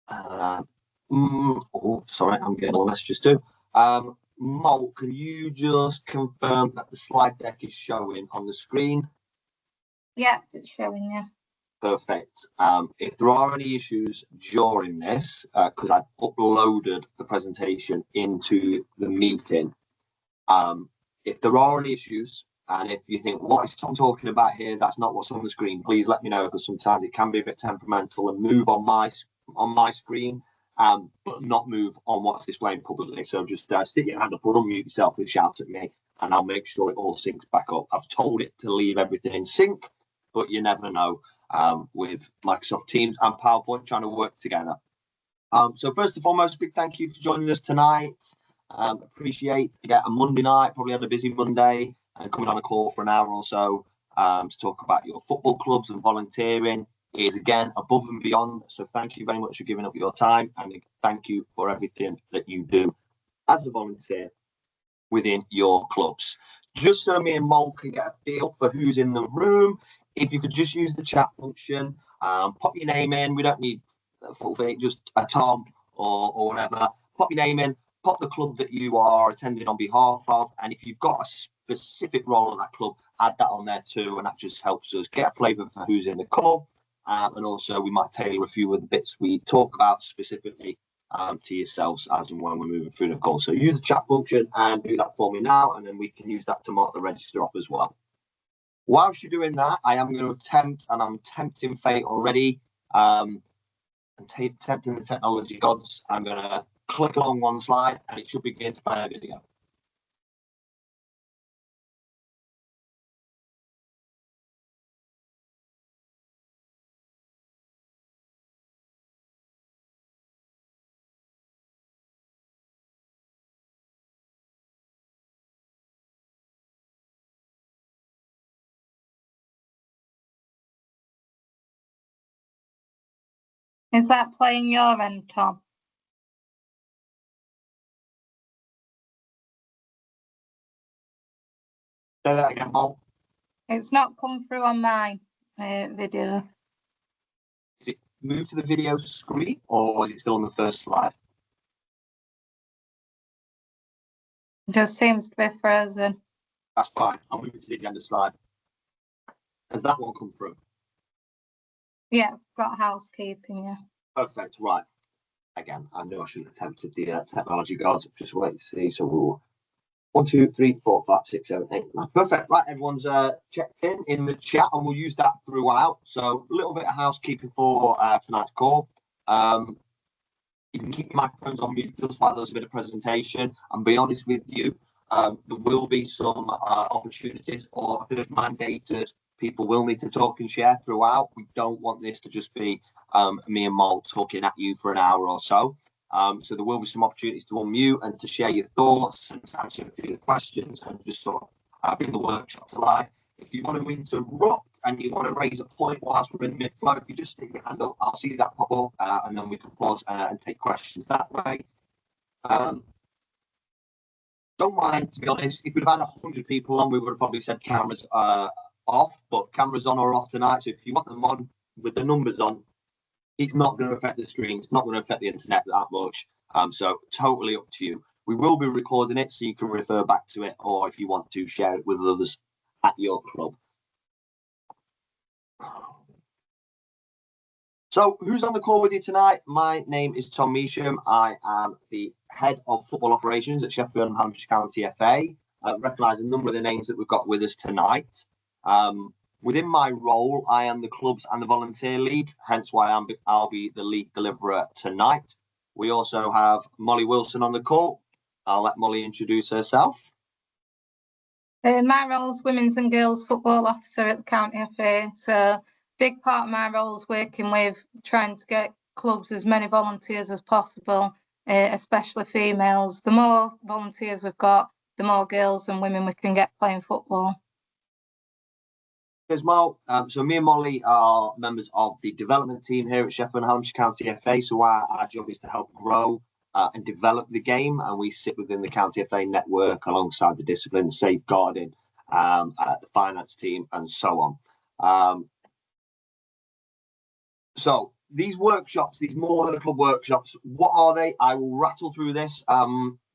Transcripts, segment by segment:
Uh, oh, sorry, I'm getting all the messages too. Mo, can you just confirm that the slide deck is showing on the screen? Yeah, it's showing, yeah. Perfect. If there are any issues during this, because I've uploaded the presentation into the meeting, if there are any issues, and if you think, what is Tom talking about here, that's not what's on the screen, please let me know, because sometimes it can be a bit temperamental and move on my screen, but not move on what's displayed publicly. So just stick your hand up or unmute yourself and shout at me, and I'll make sure it all syncs back up. I've told it to leave everything in sync, but you never know with Microsoft Teams and PowerPoint trying to work together. So first and foremost, a big thank you for joining us tonight. Appreciate a Monday night, probably had a busy Monday, and coming on a call for an hour or so to talk about your football clubs and volunteering is again above and beyond. So thank you very much for giving up your time, and thank you for everything that you do as a volunteer within your clubs. Just so me and Mo can get a feel for who's in the room, if you could just use the chat function, pop your name in. We don't need a full thing, just a Tom or whatever. Pop your name in, pop the club that you are attending on behalf of, and if you've got a specific role in that club, add that on there too, and that just helps us get a flavour for who's in the club. And also we might tailor a few of the bits we talk about specifically to yourselves as and when we're moving through the call. So use the chat function and do that for me now, and then we can use that to mark the register off as well. Whilst you're doing that, I am going to attempt, and I'm tempting fate already, and tempting the technology gods. I'm going to click along one slide and it should begin to play a video. Is that playing your end, Tom? Say that again, Paul. It's not come through on my video. Is it moved to the video screen, or is it still on the first slide? It just seems to be frozen. That's fine. I'll move it to the agenda slide. Has that one come through? Yeah, got housekeeping, yeah. Perfect. Right. Again, I know I shouldn't have attempted the technology gods. Just wait to see. So we'll 1, 2, 3, 4, 5, 6, 7, 8. Perfect. Right, everyone's checked in the chat, and we'll use that throughout. So a little bit of housekeeping for tonight's call. You can keep your microphones on mute just while there's a bit of presentation. And be honest with you, there will be some opportunities, or a bit of mandated. People will need to talk and share throughout. We don't want this to just be me and Mo talking at you for an hour or so. So there will be some opportunities to unmute and to share your thoughts and to answer a few questions and just sort of bring the workshop to life. If you want to interrupt and you want to raise a point whilst we're in mid-flow, if you just stick your hand up, I'll see that pop up, and then we can pause and take questions that way. Don't mind, to be honest, if we'd have had 100 people on, we would have probably said cameras off, but cameras on or off tonight. So if you want them on with the numbers on, it's not going to affect the stream. It's not going to affect the internet that much. So totally up to you. We will be recording it so you can refer back to it, or if you want to share it with others at your club. So who's on the call with you tonight? My name is Tom Measham. I am the head of football operations at Sheffield and Hampshire County FA. I recognise a number of the names that we've got with us tonight. Within my role, I am the clubs and the volunteer lead, hence why I'll be the lead deliverer tonight. We also have Molly Wilson on the call. I'll let Molly introduce herself. My role is Women's and Girls Football Officer at the County FA. So big part of my role is working with trying to get clubs as many volunteers as possible, especially females. The more volunteers we've got, the more girls and women we can get playing football. As well, so me and Molly are members of the development team here at Sheffield and Hampshire County FA. So our job is to help grow and develop the game, and we sit within the County FA network alongside the discipline, safeguarding, the finance team, and so on. So these workshops, these More Than a Club workshops, what are they? I will rattle through this.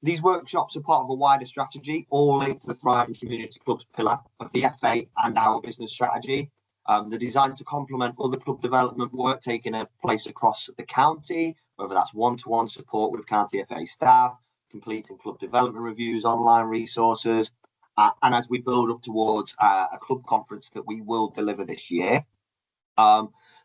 These workshops are part of a wider strategy, all linked to the Thriving Community Clubs pillar of the FA and our business strategy. They're designed to complement other club development work taking place across the county, whether that's one-to-one support with county FA staff, completing club development reviews, online resources, and as we build up towards a club conference that we will deliver this year.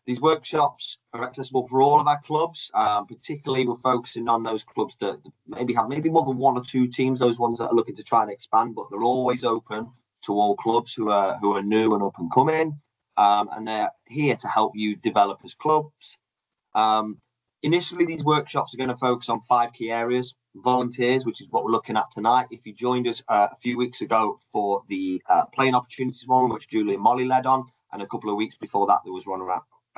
These workshops are accessible for all of our clubs. Particularly, we're focusing on those clubs that maybe have more than one or two teams, those ones that are looking to try and expand, but they're always open to all clubs who are new and up and coming. And they're here to help you develop as clubs. Initially, these workshops are going to focus on 5 key areas. Volunteers, which is what we're looking at tonight. If you joined us a few weeks ago for the playing opportunities one, which Julie and Molly led on, and a couple of weeks before that, there was one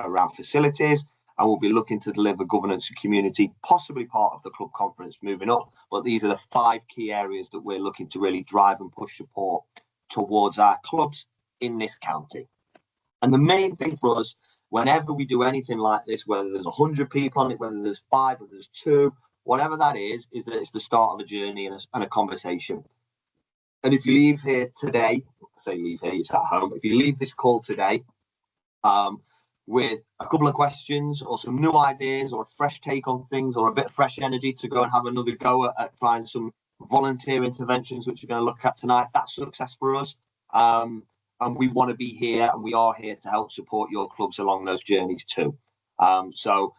around facilities, and we'll be looking to deliver governance and community, possibly part of the club conference moving up. But these are the 5 key areas that we're looking to really drive and push support towards our clubs in this county. And the main thing for us, whenever we do anything like this, whether there's 100 people on it, whether there's 5 or there's 2, whatever that is that it's the start of a journey and a conversation. And if you leave here today, say leave here, it's at home. If you leave this call today with a couple of questions or some new ideas or a fresh take on things or a bit of fresh energy to go and have another go at trying some volunteer interventions, which we're going to look at tonight, that's success for us. And we want to be here, and we are here to help support your clubs along those journeys too. So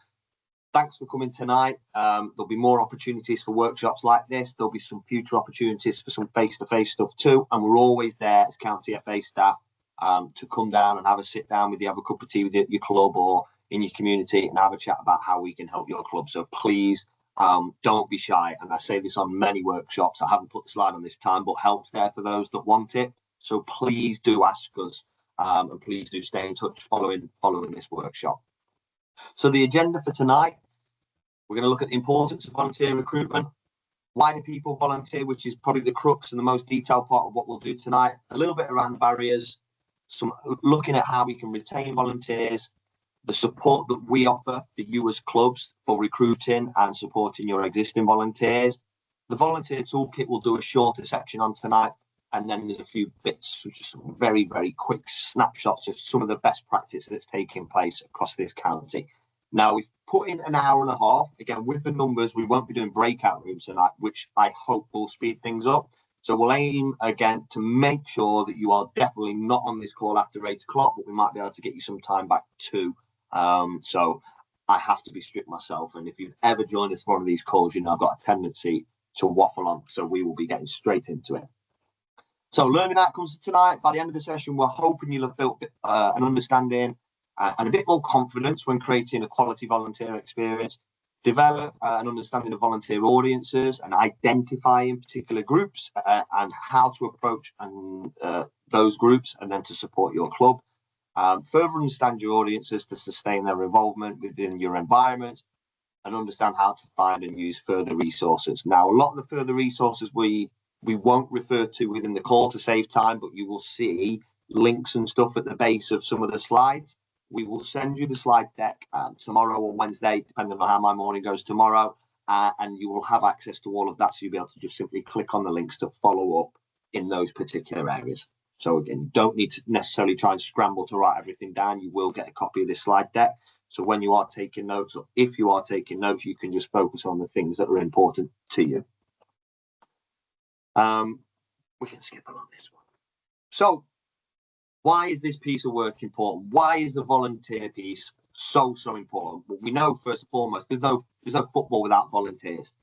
thanks for coming tonight. There'll be more opportunities for workshops like this. There'll be some future opportunities for some face-to-face stuff too. And we're always there as County FA staff to come down and have a sit down with you, have a cup of tea with your club or in your community and have a chat about how we can help your club. So please don't be shy. And I say this on many workshops. I haven't put the slide on this time, but help's there for those that want it. So please do ask us and please do stay in touch following this workshop. So the agenda for tonight, we're going to look at the importance of volunteer recruitment. Why do people volunteer, which is probably the crux and the most detailed part of what we'll do tonight. A little bit around the barriers, some looking at how we can retain volunteers, the support that we offer for you as clubs for recruiting and supporting your existing volunteers. The volunteer toolkit will do a shorter section on tonight. And then there's a few bits, just some very, very quick snapshots of some of the best practice that's taking place across this county. Now, we've put in an hour and a half. Again, with the numbers, we won't be doing breakout rooms tonight, which I hope will speed things up. So we'll aim, again, to make sure that you are definitely not on this call after 8 o'clock, but we might be able to get you some time back too. So I have to be strict myself. And if you've ever joined us for one of these calls, you know I've got a tendency to waffle on. So we will be getting straight into it. So learning outcomes tonight. By the end of the session, we're hoping you'll have built an understanding and a bit more confidence when creating a quality volunteer experience, develop an understanding of volunteer audiences and identifying particular groups and how to approach those groups and then to support your club. Further understand your audiences to sustain their involvement within your environment and understand how to find and use further resources. Now, a lot of the further resources we won't refer to within the call to save time, but you will see links and stuff at the base of some of the slides. We will send you the slide deck tomorrow or Wednesday, depending on how my morning goes tomorrow, and you will have access to all of that. So you'll be able to just simply click on the links to follow up in those particular areas. So again, you don't need to necessarily try and scramble to write everything down. You will get a copy of this slide deck. So when you are taking notes, or if you are taking notes, you can just focus on the things that are important to you. We can skip along this one. So why is this piece of work important? Why is the volunteer piece so important? Well, we know first and foremost, there's no football without volunteers.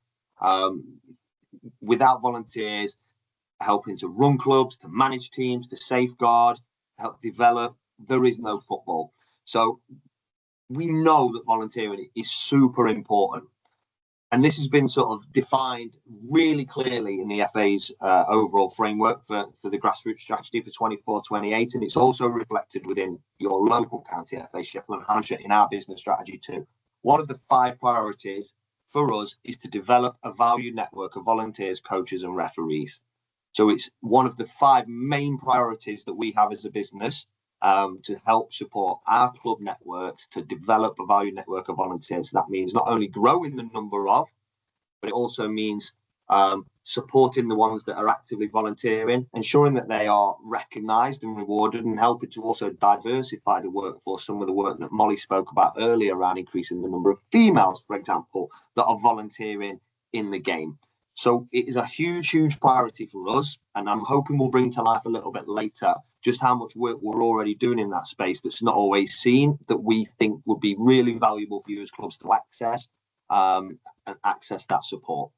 Without volunteers helping to run clubs, to manage teams, to safeguard, help develop, there is no football. So we know that volunteering is super important. And this has been sort of defined really clearly in the FA's overall framework for the grassroots strategy for 24-28. And it's also reflected within your local county FA, Sheffield and Hampshire, in our business strategy too. One of the 5 priorities for us is to develop a valued network of volunteers, coaches and referees. So it's one of the 5 main priorities that we have as a business to help support our club networks to develop a valued network of volunteers. That means not only growing the number of, but it also means supporting the ones that are actively volunteering, ensuring that they are recognised and rewarded, and helping to also diversify the workforce. Some of the work that Molly spoke about earlier around increasing the number of females, for example, that are volunteering in the game. So it is a huge priority for us, and I'm hoping we'll bring to life a little bit later just how much work we're already doing in that space that's not always seen, that we think would be really valuable for you as clubs to access and access that support.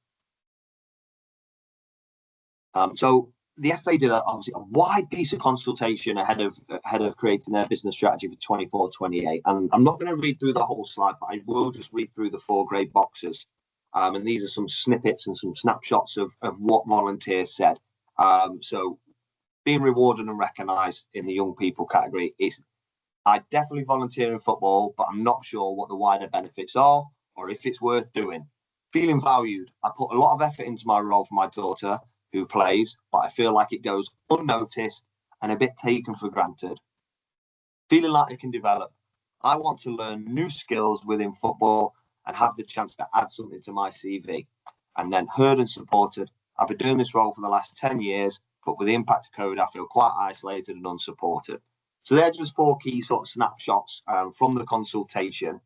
So the FA did obviously a wide piece of consultation ahead of creating their business strategy for 24-28. And I'm not going to read through the whole slide, but I will just read through the 4 grey boxes. And these are some snippets and some snapshots of what volunteers said. So being rewarded and recognised in the young people category is, I definitely volunteer in football, but I'm not sure what the wider benefits are or if it's worth doing. Feeling valued. I put a lot of effort into my role for my daughter who plays, but I feel like it goes unnoticed and a bit taken for granted. Feeling like I can develop. I want to learn new skills within football and have the chance to add something to my CV. And then heard and supported. I've been doing this role for the last 10 years, but with the impact of COVID, I feel quite isolated and unsupported. So they're just 4 key sort of snapshots from the consultation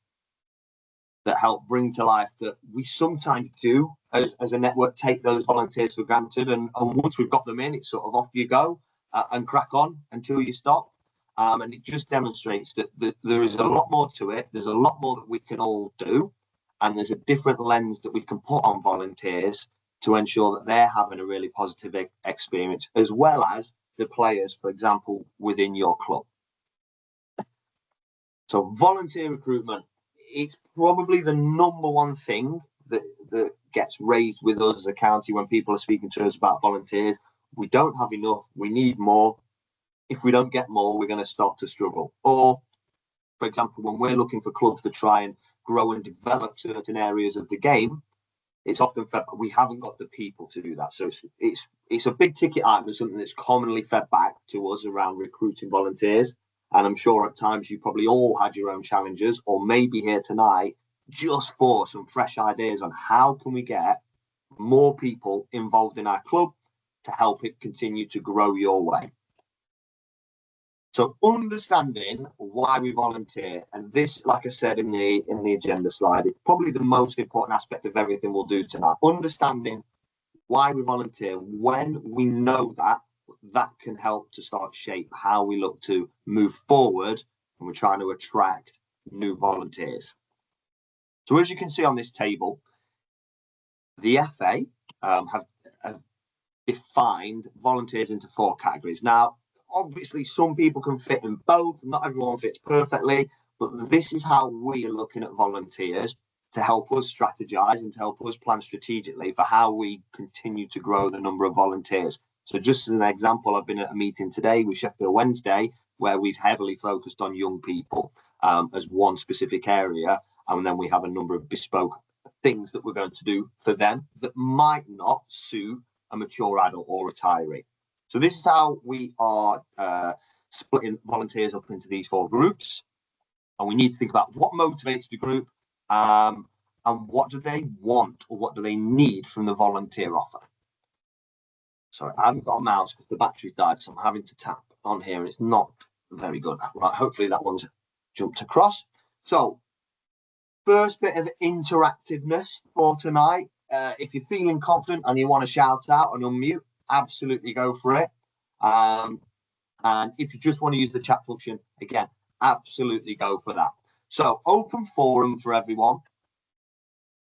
that help bring to life that we sometimes do as a network take those volunteers for granted, and once we've got them in, it's sort of off you go and crack on until you stop. And it just demonstrates that there is a lot more to it. There's a lot more that we can all do, and there's a different lens that we can put on volunteers to ensure that they're having a really positive experience, as well as the players, for example, within your club. So volunteer recruitment, it's probably the number one thing that gets raised with us as a county when people are speaking to us about volunteers. We don't have enough, we need more. If we don't get more, we're going to start to struggle. Or, for example, when we're looking for clubs to try and grow and develop certain areas of the game, it's often fed, but we haven't got the people to do that. So it's a big ticket item, something that's commonly fed back to us around recruiting volunteers. And I'm sure at times you probably all had your own challenges, or maybe here tonight just for some fresh ideas on how can we get more people involved in our club to help it continue to grow your way. So understanding why we volunteer, and this, like I said in the agenda slide, is probably the most important aspect of everything we'll do tonight. Understanding why we volunteer, when we know that can help to start shape how we look to move forward when we're trying to attract new volunteers. So as you can see on this table, the FA have defined volunteers into 4 categories. Now, obviously, some people can fit in both. Not everyone fits perfectly, but this is how we are looking at volunteers to help us strategize and to help us plan strategically for how we continue to grow the number of volunteers. So just as an example, I've been at a meeting today with Sheffield Wednesday where we've heavily focused on young people as one specific area. And then we have a number of bespoke things that we're going to do for them that might not suit a mature adult or retiree. So this is how we are splitting volunteers up into these 4 groups. And we need to think about what motivates the group and what do they want or what do they need from the volunteer offer. Sorry, I haven't got a mouse because the battery's died, so I'm having to tap on here and it's not very good. Right, hopefully that one's jumped across. So first bit of interactiveness for tonight. If you're feeling confident and you want to shout out and unmute, absolutely go for it. And if you just want to use the chat function, again, absolutely go for that. So open forum for everyone.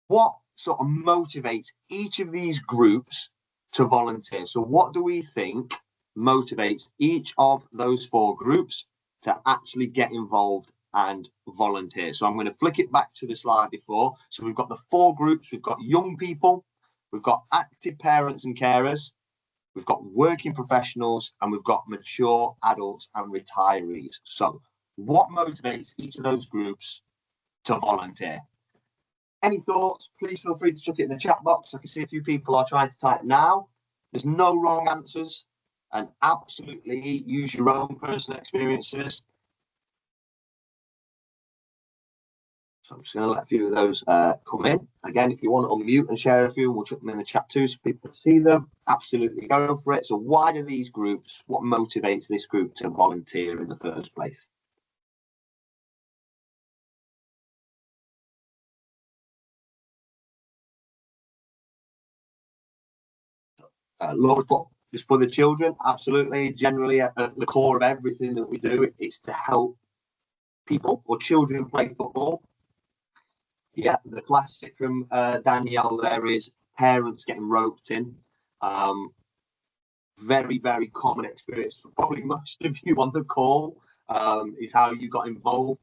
What sort of motivates each of these groups to volunteer? So what do we think motivates each of those 4 groups to actually get involved and volunteer? So I'm going to flick it back to the slide before. So we've got the 4 groups. We've got young people, we've got active parents and carers, we've got working professionals, and we've got mature adults and retirees. So what motivates each of those groups to volunteer? Any thoughts? Please feel free to chuck it in the chat box. I can see a few people are trying to type now. There's no wrong answers. and absolutely use your own personal experiences. So I'm just going to let a few of those come in. Again, if you want to unmute and share a few, we'll chuck them in the chat too so people can see them. Absolutely go for it. So why do these groups, what motivates this group to volunteer in the first place? Laura's put, just for the children, absolutely. Generally, at the core of everything that we do, it's to help people or children play football. Yeah, the classic from Danielle there is parents getting roped in. Very, very common experience for probably most of you on the call, is how you got involved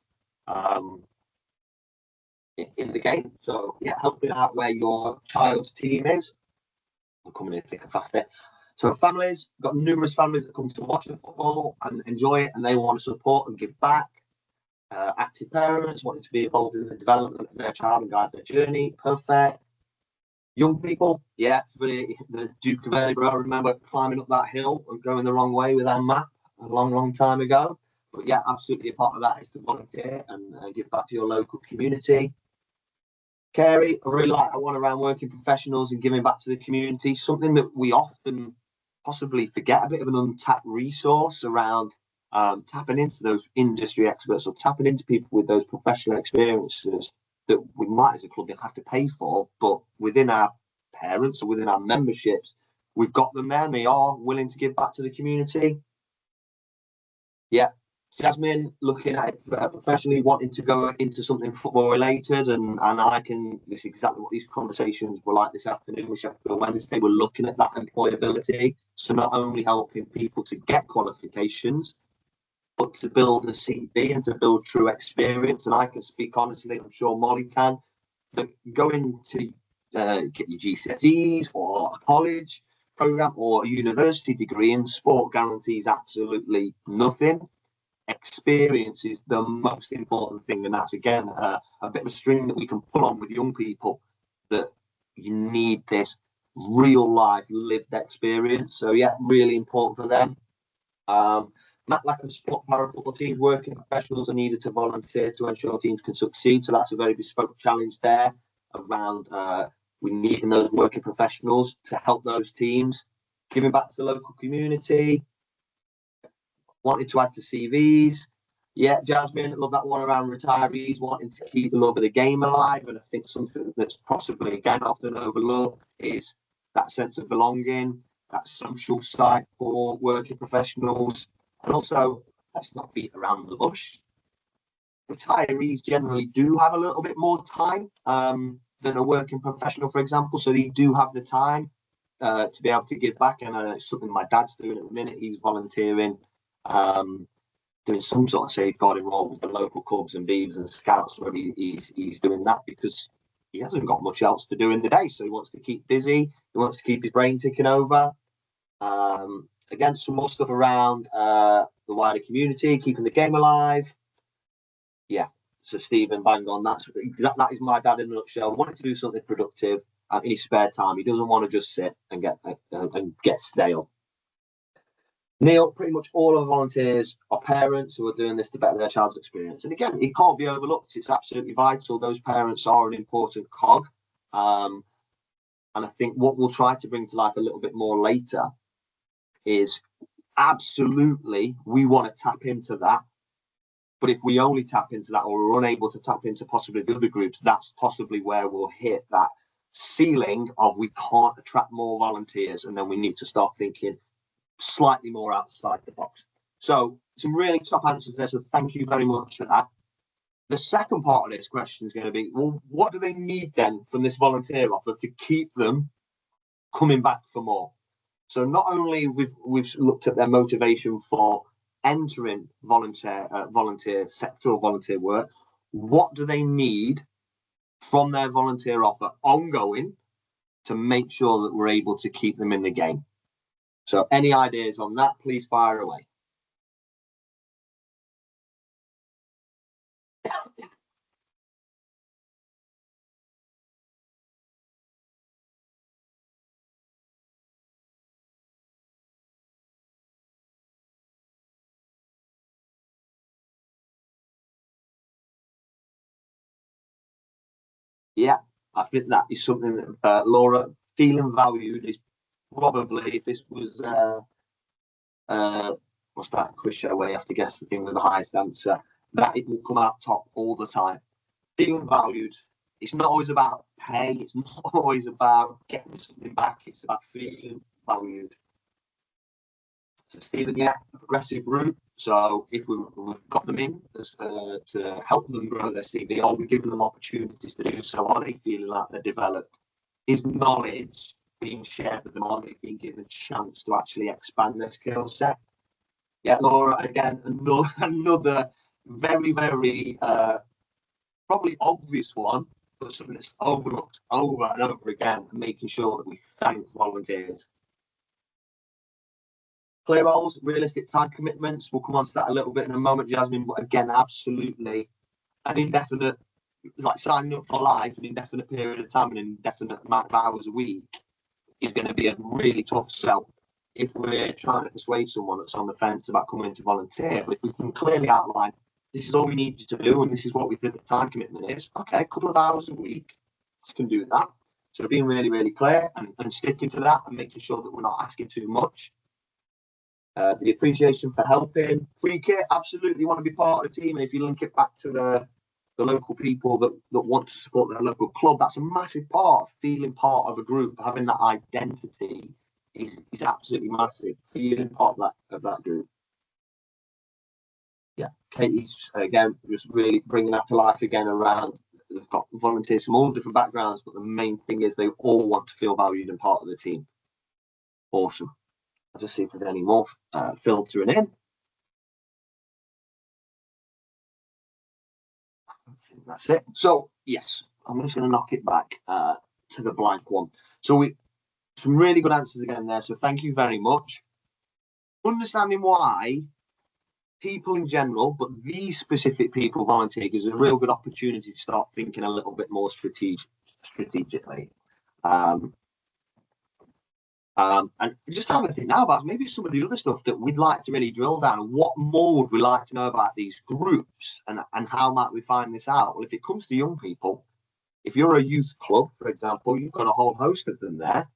in the game. So, yeah, helping out where your child's team is. I'm coming in thick and fast there. So families, got numerous families that come to watch the football and enjoy it, and they want to support and give back. Active parents wanting to be involved in the development of their child and guide their journey. Perfect. Young people, yeah, for the Duke of Edinburgh, I remember climbing up that hill and going the wrong way with our map a long, long time ago. But yeah, absolutely a part of that is to volunteer and give back to your local community. Kerry, I really like that one around working professionals and giving back to the community, something that we often possibly forget, a bit of an untapped resource around tapping into those industry experts or tapping into people with those professional experiences that we might as a club have to pay for, but within our parents or within our memberships, we've got them there and they are willing to give back to the community. Yeah. Jasmine, looking at it professionally, wanting to go into something football related, and this is exactly what these conversations were like this afternoon with Sheffield Wednesday. We're looking at that employability, so not only helping people to get qualifications, but to build a CV and to build true experience. And I can speak honestly, I'm sure Molly can, that going to get your GCSEs or a college program or a university degree in sport guarantees absolutely nothing. Experience is the most important thing, and that's again a bit of a string that we can pull on with young people, that you need this real life lived experience. So yeah, really important for them. Matt Lack of sport para football teams, working professionals are needed to volunteer to ensure teams can succeed. So that's a very bespoke challenge there around we need those working professionals to help those teams, giving back to the local community, wanting to add to CVs. Yeah, Jasmine, love that one around retirees, wanting to keep the love of the game alive. And I think something that's possibly, again, often overlooked is that sense of belonging, that social side for working professionals. And also, let's not beat around the bush. Retirees generally do have a little bit more time than a working professional, for example. So they do have the time to be able to give back. And it's something my dad's doing at the minute. He's volunteering, doing some sort of safeguarding role with the local Cubs and Beavers and Scouts, where he's doing that because he hasn't got much else to do in the day. So he wants to keep busy. He wants to keep his brain ticking over. Again, some more stuff around the wider community, keeping the game alive. Yeah, so Stephen, bang on. That is my dad in a nutshell. Wanting to do something productive in his spare time. He doesn't want to just sit and get stale. Neil, pretty much all of the volunteers are parents who are doing this to better their child's experience. And again, it can't be overlooked. It's absolutely vital. Those parents are an important cog. And I think what we'll try to bring to life a little bit more later is absolutely we want to tap into that. But if we only tap into that, or we're unable to tap into possibly the other groups, that's possibly where we'll hit that ceiling of we can't attract more volunteers. And then we need to start thinking slightly more outside the box. So some really top answers there. So thank you very much for that. The second part of this question is going to be, well, what do they need then from this volunteer offer to keep them coming back for more? So not only we've looked at their motivation for entering volunteer sector or volunteer work, what do they need from their volunteer offer ongoing to make sure that we're able to keep them in the game? So any ideas on that, please fire away. Yeah, I think that is something that Laura, feeling valued is probably, if this was what's that quiz show where you have to guess the thing with the highest answer, that it will come out top all the time. Feeling valued. It's not always about pay. It's not always about getting something back. It's about feeling valued. So Stephen, yeah, a progressive route. So if we've got them in to help them grow their CV, are we giving them opportunities to do so? Are they feeling like they're developed? Is knowledge being shared with them? Are they being given a chance to actually expand their skill set? Yeah, Laura, again, another very, very probably obvious one, but something that's overlooked over and over again, and making sure that we thank volunteers. Clear roles, realistic time commitments. We'll come on to that a little bit in a moment, Jasmine. But again, absolutely an indefinite, like signing up for life, an indefinite period of time, an indefinite amount of hours a week is going to be a really tough sell if we're trying to persuade someone that's on the fence about coming to volunteer. But if we can clearly outline, this is all we need you to do, and this is what we think the time commitment is. Okay, a couple of hours a week, you can do that. So being really, really clear and sticking to that and making sure that we're not asking too much. The appreciation for helping. Free kit, absolutely want to be part of the team. And if you link it back to the local people that want to support their local club, that's a massive part. Feeling part of a group, having that identity is absolutely massive. Feeling part of that group. Yeah, Katie's again just really bringing that to life again around. They've got volunteers from all different backgrounds, but the main thing is they all want to feel valued and part of the team. Awesome. I'll just see if there's any more filtering in. I think that's it. So yes, I'm just going to knock it back to the blank one. So some really good answers again there. So thank you very much. Understanding why people in general, but these specific people volunteer gives a real good opportunity to start thinking a little bit more strategically. And just have a think now about maybe some of the other stuff that we'd like to really drill down. And what more would we like to know about these groups, and how might we find this out? Well, if it comes to young people, if you're a youth club, for example, you've got a whole host of them there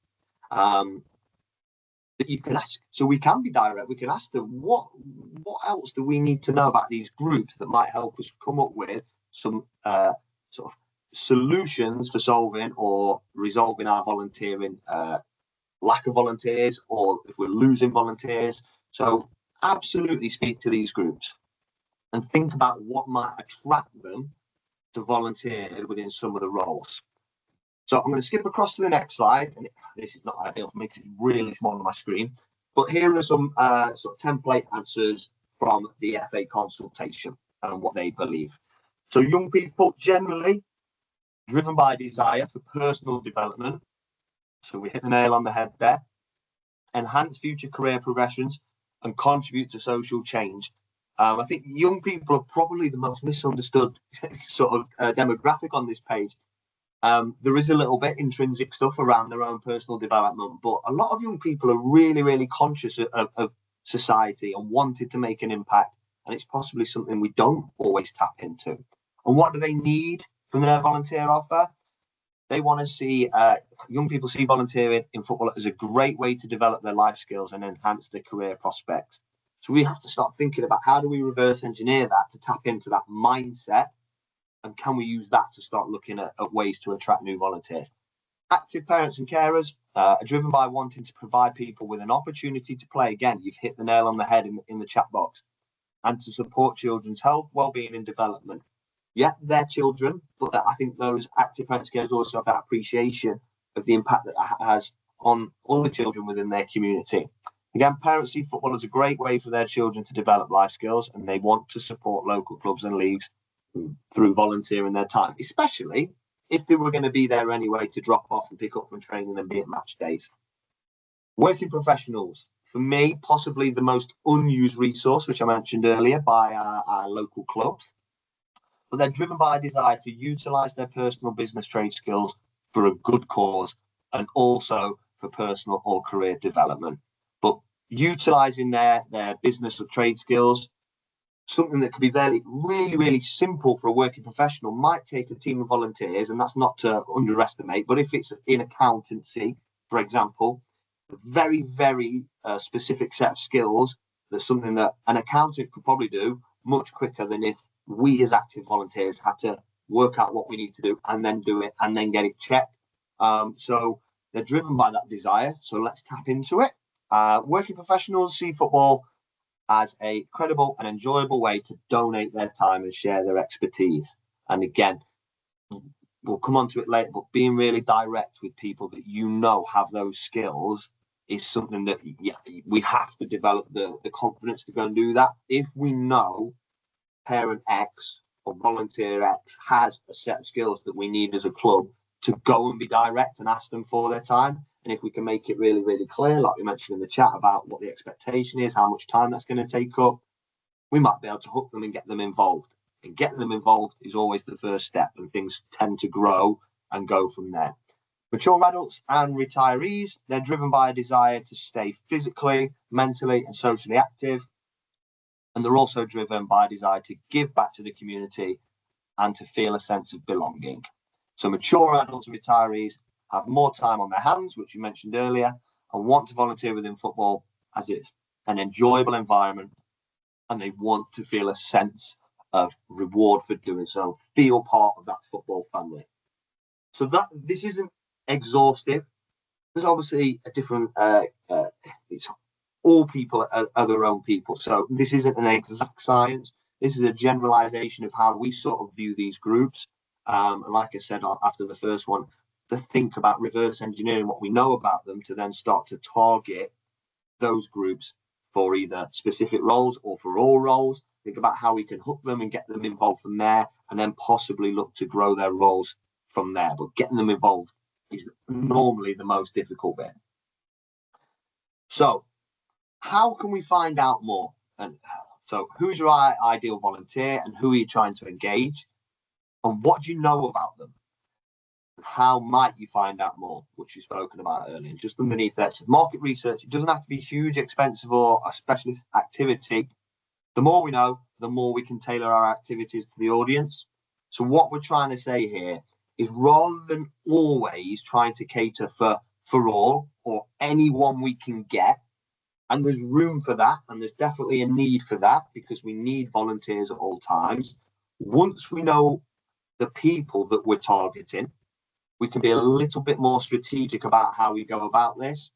that you can ask. So we can be direct. We can ask them, what else do we need to know about these groups that might help us come up with some sort of solutions for solving or resolving our volunteering lack of volunteers, or if we're losing volunteers. So absolutely speak to these groups and think about what might attract them to volunteer within some of the roles. So I'm going to skip across to the next slide. And this is not ideal for me because it's really small on my screen. But here are some sort of template answers from the FA consultation and what they believe. So young people generally driven by desire for personal development. So we hit the nail on the head there. Enhance future career progressions and contribute to social change. I think young people are probably the most misunderstood sort of demographic on this page. There is a little bit intrinsic stuff around their own personal development, but a lot of young people are really, really conscious of society and wanted to make an impact. And it's possibly something we don't always tap into. And what do they need from their volunteer offer? They want to see young people see volunteering in football as a great way to develop their life skills and enhance their career prospects. So we have to start thinking about how do we reverse engineer that to tap into that mindset, and can we use that to start looking at ways to attract new volunteers? Active parents and carers are driven by wanting to provide people with an opportunity to play. Again, you've hit the nail on the head in the chat box. And to support children's health, well-being and development. Yeah, they're children, but I think those active parents and carers also have that appreciation of the impact that has on all the children within their community. Again, parents see football as a great way for their children to develop life skills, and they want to support local clubs and leagues through volunteering their time, especially if they were going to be there anyway to drop off and pick up from training and be at match days. Working professionals, for me, possibly the most unused resource, which I mentioned earlier, by our local clubs. But they're driven by a desire to utilise their personal business trade skills for a good cause and also for personal or career development. But utilising their business or trade skills something that could be really simple for a working professional might take a team of volunteers, and that's not to underestimate, but if it's in accountancy, for example, a very specific set of skills, that's something that an accountant could probably do much quicker than if we as active volunteers had to work out what we need to do and then do it and then get it checked. So they're driven by that desire. So let's tap into it. Working professionals see football as a credible and enjoyable way to donate their time and share their expertise. And again, we'll come on to it later, but being really direct with people that you know have those skills is something that we have to develop the confidence to go and do that. If we know parent X or volunteer X has a set of skills that we need as a club, to go and be direct and ask them for their time. And if we can make it really clear, like we mentioned in the chat about what the expectation is, how much time that's going to take up, we might be able to hook them and get them involved. And getting them involved is always the first step, and things tend to grow and go from there. Mature adults and retirees, they're driven by a desire to stay physically, mentally and socially active. And they're also driven by a desire to give back to the community and to feel a sense of belonging. So mature adults and retirees have more time on their hands, which you mentioned earlier, and want to volunteer within football as it's an enjoyable environment, and they want to feel a sense of reward for doing so, feel part of that football family. So that this isn't exhaustive. There's obviously a different, it's all people are their own people. So this isn't an exact science. This is a generalization of how we sort of view these groups. And like I said, after the first one, to think about reverse engineering what we know about them to then start to target those groups for either specific roles or for all roles. Think about how we can hook them and get them involved from there, and then possibly look to grow their roles from there. But getting them involved is normally the most difficult bit. So how can we find out more? And so who's your ideal volunteer, and who are you trying to engage? And what do you know about them? How might you find out more, which we've spoken about earlier? Just underneath that, market research. It doesn't have to be huge, expensive, or a specialist activity. The more we know, the more we can tailor our activities to the audience. So what we're trying to say here is, rather than always trying to cater for all or anyone we can get, and there's room for that, and there's definitely a need for that, because we need volunteers at all times. Once we know the people that we're targeting, we can be a little bit more strategic about how we go about this.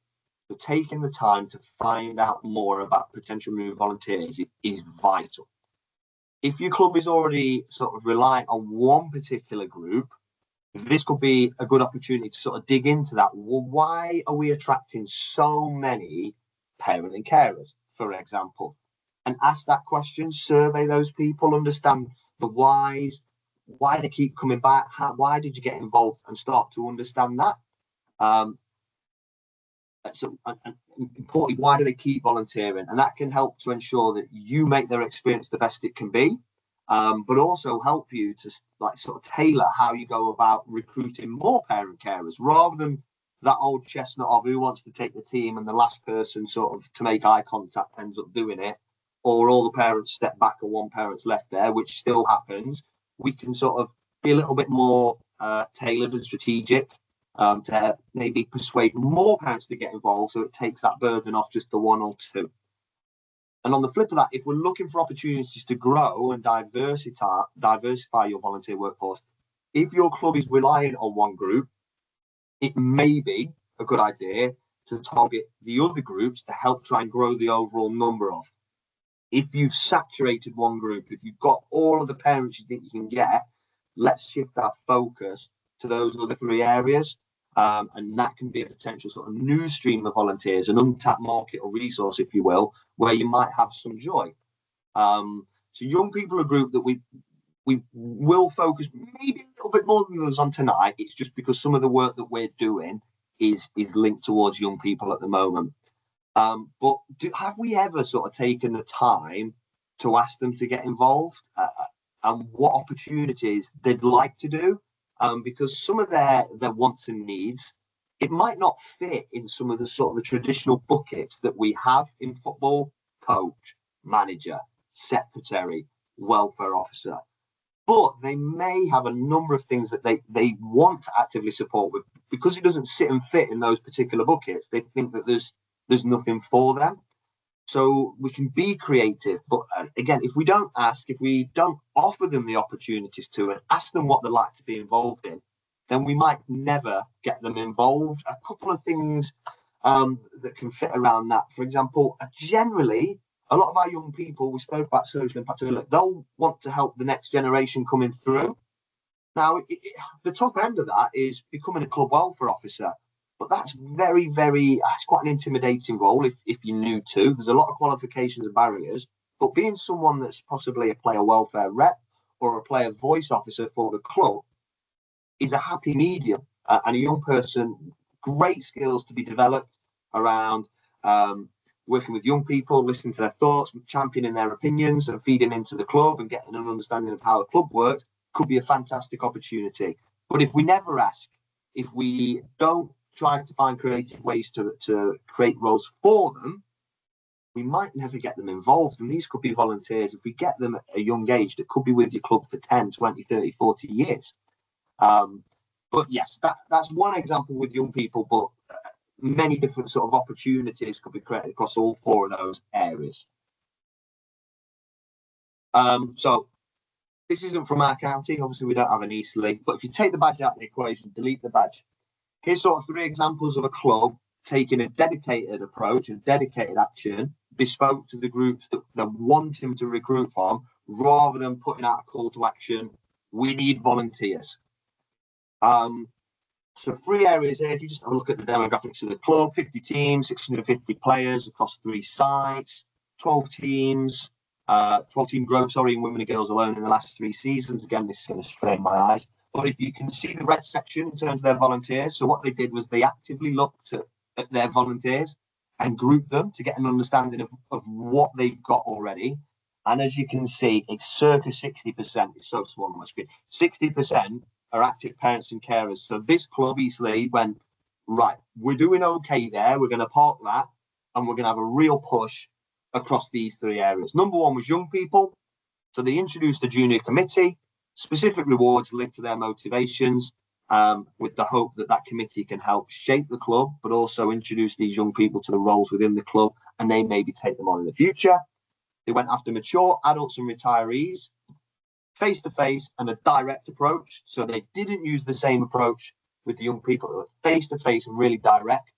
So taking the time to find out more about potential new volunteers is vital. If your club is already sort of relying on one particular group, this could be a good opportunity to sort of dig into that. Well, why are we attracting so many parent and carers, for example? And ask that question, survey those people, understand the whys, why they keep coming back, why did you get involved, and start to understand that. So, and importantly, why do they keep volunteering? And that can help to ensure that you make their experience the best it can be, but also help you to sort of tailor how you go about recruiting more parent carers, rather than that old chestnut of who wants to take the team and the last person sort of to make eye contact ends up doing it, or all the parents step back and one parent's left there, which still happens. We can sort of be a little bit more tailored and strategic to maybe persuade more parents to get involved, so it takes that burden off just the one or two. And on the flip of that, if we're looking for opportunities to grow and diversify your volunteer workforce, if your club is relying on one group, it may be a good idea to target the other groups to help try and grow the overall number of. If you've saturated one group, if you've got all of the parents you think you can get, let's shift our focus to those other three areas. And that can be a potential sort of new stream of volunteers, an untapped market or resource, if you will, where you might have some joy. So young people are a group that we will focus maybe a little bit more than others on tonight. It's just because some of the work that we're doing is linked towards young people at the moment. But have we ever sort of taken the time to ask them to get involved and what opportunities they'd like to do? Because some of their wants and needs, it might not fit in some of the sort of the traditional buckets that we have in football: coach, manager, secretary, welfare officer. But they may have a number of things that they want to actively support with, because it doesn't sit and fit in those particular buckets. They think that there's nothing for them. So we can be creative, but again, if we don't ask, if we don't offer them the opportunities to and ask them what they'd like to be involved in, then we might never get them involved. A couple of things that can fit around that. For example, generally, a lot of our young people, we spoke about social impact earlier, they'll want to help the next generation coming through. Now, the top end of that is becoming a club welfare officer. But that's very, it's quite an intimidating role if you're new to. There's a lot of qualifications and barriers. But being someone that's possibly a player welfare rep or a player voice officer for the club is a happy medium. And a young person, great skills to be developed around working with young people, listening to their thoughts, championing their opinions and feeding into the club and getting an understanding of how the club works could be a fantastic opportunity. But if we never ask, if we don't try to find creative ways to create roles for them, we might never get them involved. And these could be volunteers. If we get them at a young age, that could be with your club for 10, 20, 30, 40 years. But yes, that's one example with young people, but many different sort of opportunities could be created across all four of those areas. So this isn't from our county. Obviously, we don't have an Eastleigh. But if you take the badge out of the equation, delete the badge. Here's sort of 3 examples of a club taking a dedicated approach and dedicated action bespoke to the groups that they want him to recruit from, rather than putting out a call to action. We need volunteers. So 3 areas here. If you just have a look at the demographics of the club, 50 teams, 650 players across 3 sites, 12 teams, 12-team growth, in women and girls alone in the last 3 seasons. Again, this is going to strain my eyes. But if you can see the red section in terms of their volunteers, so what they did was they actively looked at their volunteers and grouped them to get an understanding of what they've got already. And as you can see, it's circa 60%. It's so small on my screen. 60% are active parents and carers. So this club, Eastleigh, went, right, we're doing okay there. We're going to park that and we're going to have a real push across these 3 areas. Number 1 was young people. So they introduced a junior committee, specific rewards linked to their motivations, with the hope that that committee can help shape the club, but also introduce these young people to the roles within the club, and they maybe take them on in the future. They went after mature adults and retirees, face-to-face and a direct approach. So they didn't use the same approach with the young people. They were face-to-face and really direct.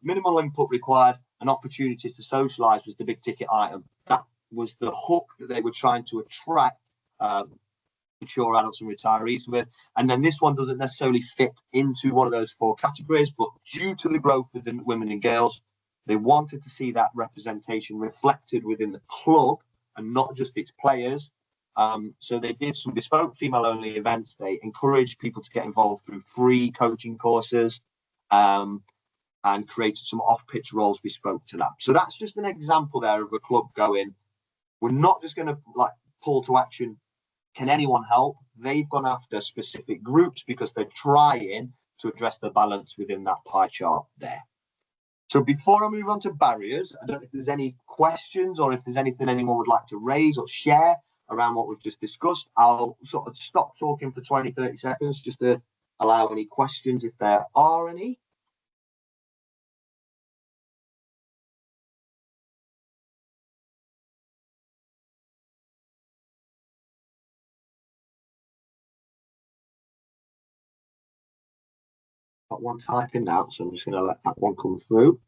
Minimal input required, and opportunities to socialise was the big ticket item. That was the hook that they were trying to attract mature adults and retirees with. And then this one doesn't necessarily fit into one of those 4 categories, but due to the growth within women and girls, they wanted to see that representation reflected within the club and not just its players. So they did some bespoke female-only events. They encouraged people to get involved through free coaching courses, and created some off-pitch roles bespoke to that. So that's just an example there of a club going, we're not just going to pull to action. Can anyone help? They've gone after specific groups because they're trying to address the balance within that pie chart there. So before I move on to barriers, I don't know if there's any questions or if there's anything anyone would like to raise or share around what we've just discussed. I'll sort of stop talking for 20, 30 seconds just to allow any questions if there are any. Got one typing now, so I'm just going to let that one come through.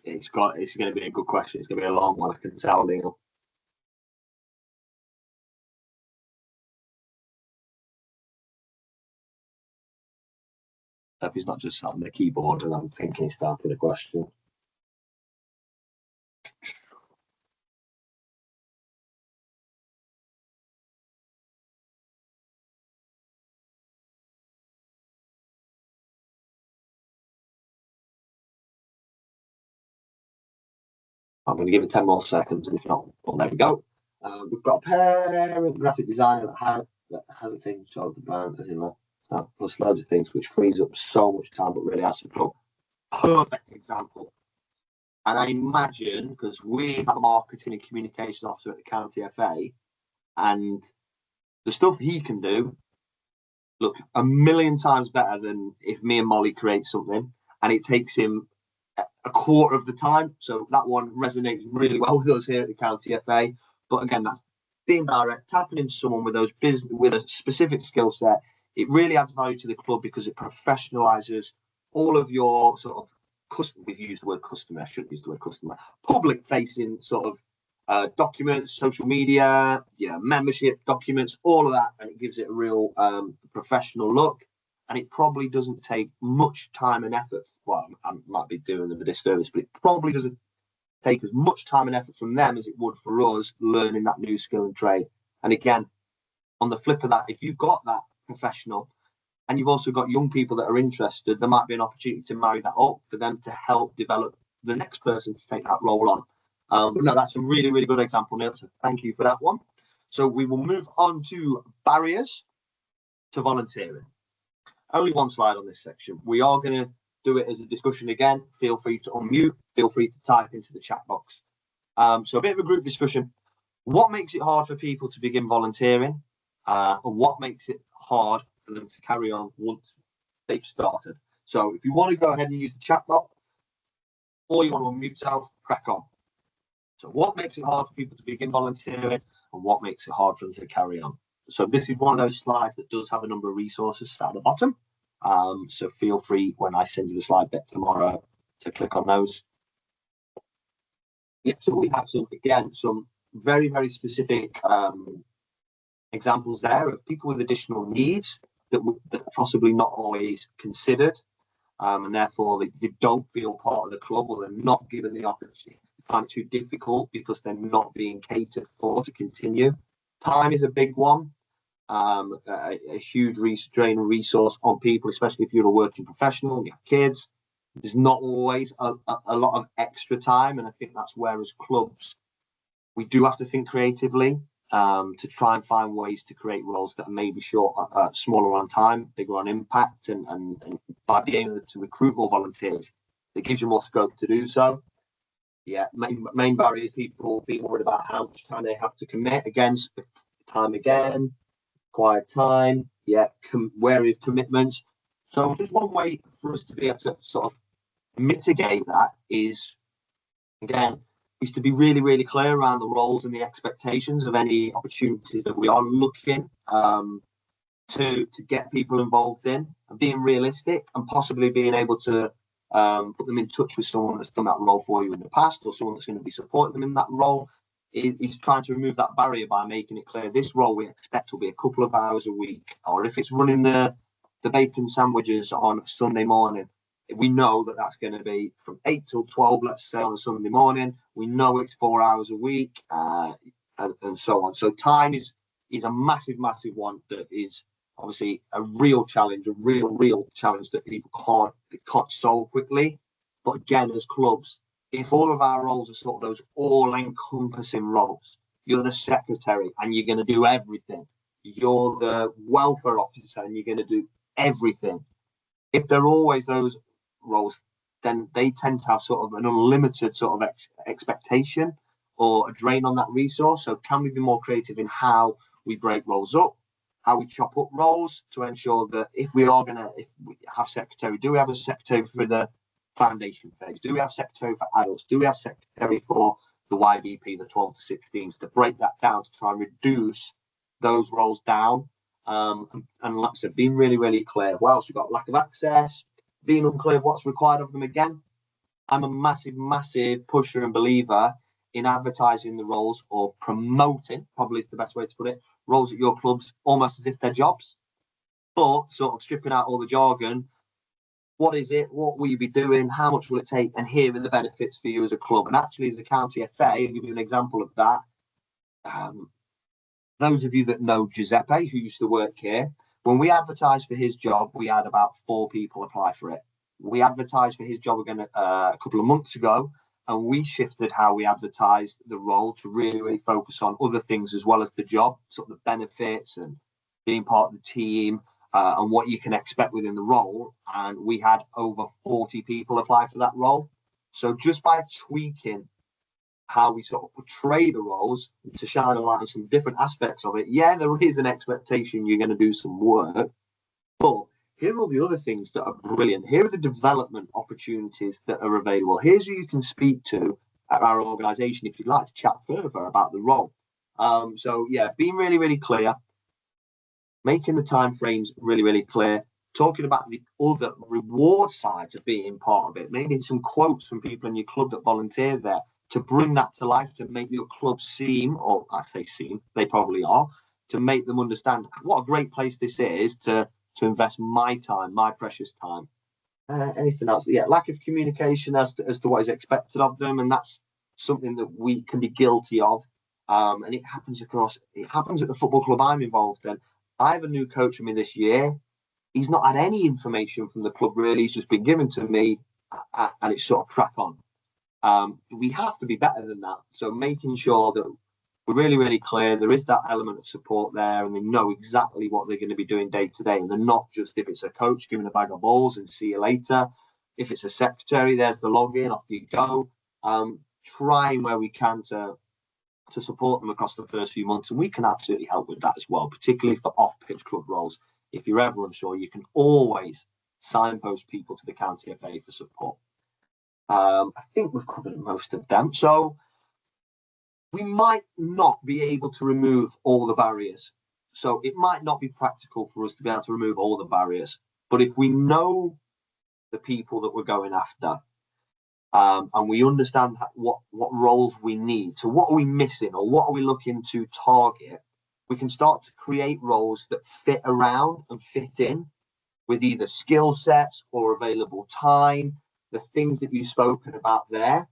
It's going to be a good question. It's going to be a long one, I can tell, Neil. Hope he's not just sat on the keyboard and I'm thinking he's typing a question. I'm going to give it 10 more seconds, and if not, well, there we go. We've got a parent graphic designer that has a thing called the brand as in that, plus loads of things, which frees up so much time, but really has to put perfect example. And I imagine, because we have a marketing and communications officer at the County FA, and the stuff he can do, look, a million times better than if me and Molly create something, and it takes him a quarter of the time. So that one resonates really well with us here at the County FA. But again, that's being direct, tapping into someone with with a specific skill set. It really adds value to the club because it professionalizes all of your sort of we've used the word customer, I shouldn't use the word customer, public facing sort of documents, social media, membership documents, all of that, and it gives it a real professional look. And it probably doesn't take much time and effort. Well, I might be doing them a disservice, but it probably doesn't take as much time and effort from them as it would for us learning that new skill and trade. And again, on the flip of that, if you've got that professional and you've also got young people that are interested, there might be an opportunity to marry that up for them to help develop the next person to take that role on. But no, that's a really, really good example, Neil. So thank you for that one. So we will move on to barriers to volunteering. Only one slide on this section. We are going to do it as a discussion again. Feel free to unmute. Feel free to type into the chat box. So a bit of a group discussion. What makes it hard for people to begin volunteering? And what makes it hard for them to carry on once they've started? So if you want to go ahead and use the chat box, or you want to unmute yourself, crack on. So what makes it hard for people to begin volunteering, and what makes it hard for them to carry on? So this is one of those slides that does have a number of resources at the bottom. So feel free when I send you the slide deck tomorrow to click on those. Yeah, so we have some very, very specific examples there of people with additional needs that are possibly not always considered, and therefore they don't feel part of the club, or they're not given the opportunity. They find it too difficult because they're not being catered for to continue. Time is a big one, a huge drain of resource on people, especially if you're a working professional and you have kids. There's not always a lot of extra time, and I think that's where as clubs we do have to think creatively to try and find ways to create roles that are maybe smaller on time, bigger on impact, and by being able to recruit more volunteers, it gives you more scope to do so. Yeah, main barrier is people being worried about how much time they have to commit. Again, time again, quiet time, wary of commitments. So just one way for us to be able to sort of mitigate that is, again, is to be really, really clear around the roles and the expectations of any opportunities that we are looking to get people involved in, and being realistic and possibly being able to put them in touch with someone that's done that role for you in the past, or someone that's going to be supporting them in that role. Is trying to remove that barrier by making it clear this role we expect will be a couple of hours a week, or if it's running the bacon sandwiches on a Sunday morning, we know that that's going to be from 8 till 12, let's say, on a Sunday morning. We know it's 4 hours a week, and so on. So time is a massive one that is obviously a real challenge, real challenge that people can't solve quickly. But again, as clubs, if all of our roles are sort of those all-encompassing roles, you're the secretary and you're going to do everything. You're the welfare officer and you're going to do everything. If they're always those roles, then they tend to have sort of an unlimited sort of expectation or a drain on that resource. So can we be more creative in how we break roles up, how we chop up roles to ensure that if we have secretary, do we have a secretary for the foundation phase? Do we have secretary for adults? Do we have secretary for the YDP, the 12 to 16s, to break that down to try and reduce those roles down? And like I said, being really, really clear. What else? We've got lack of access, being unclear of what's required of them again. I'm a massive pusher and believer in advertising the roles, or promoting, probably is the best way to put it, roles at your clubs almost as if they're jobs, but sort of stripping out all the jargon. What is it? What will you be doing? How much will it take? And here are the benefits for you as a club. And actually, as a county FA, I'll give you an example of that. Those of you that know Giuseppe, who used to work here, when we advertised for his job, we had about 4 people apply for it. We advertised for his job again a couple of months ago, and we shifted how we advertised the role to really, really focus on other things as well as the job, sort of the benefits and being part of the team, and what you can expect within the role. And we had over 40 people apply for that role. So just by tweaking how we sort of portray the roles to shine a light on some different aspects of it, yeah, there is an expectation you're going to do some work, but here are all the other things that are brilliant. Here are the development opportunities that are available. Here's who you can speak to at our organisation if you'd like to chat further about the role. So yeah, being really, really clear, making the timeframes really, really clear, talking about the other reward sides of being part of it, maybe some quotes from people in your club that volunteer there to bring that to life, to make your club seem, or I say seem, they probably are, to make them understand what a great place this is to invest my time, my precious time. Anything else? Yeah, lack of communication as to what is expected of them, and that's something that we can be guilty of. And it happens at the football club I'm involved in. I have a new coach for me this year. He's not had any information from the club really. He's just been given to me, and it's sort of crack on. We have to be better than that. So making sure that we're really, really clear, there is that element of support there, and they know exactly what they're going to be doing day to day. And they're not just, if it's a coach, giving a bag of balls and see you later. If it's a secretary, there's the login, off you go. Trying where we can to support them across the first few months. And we can absolutely help with that as well, particularly for off-pitch club roles. If you're ever unsure, you can always signpost people to the County FA for support. I think we've covered most of them. So we might not be able to remove all the barriers. So it might not be practical for us to be able to remove all the barriers. But if we know the people that we're going after, and we understand what roles we need, so what are we missing or what are we looking to target, we can start to create roles that fit around and fit in with either skill sets or available time, the things that you've spoken about there.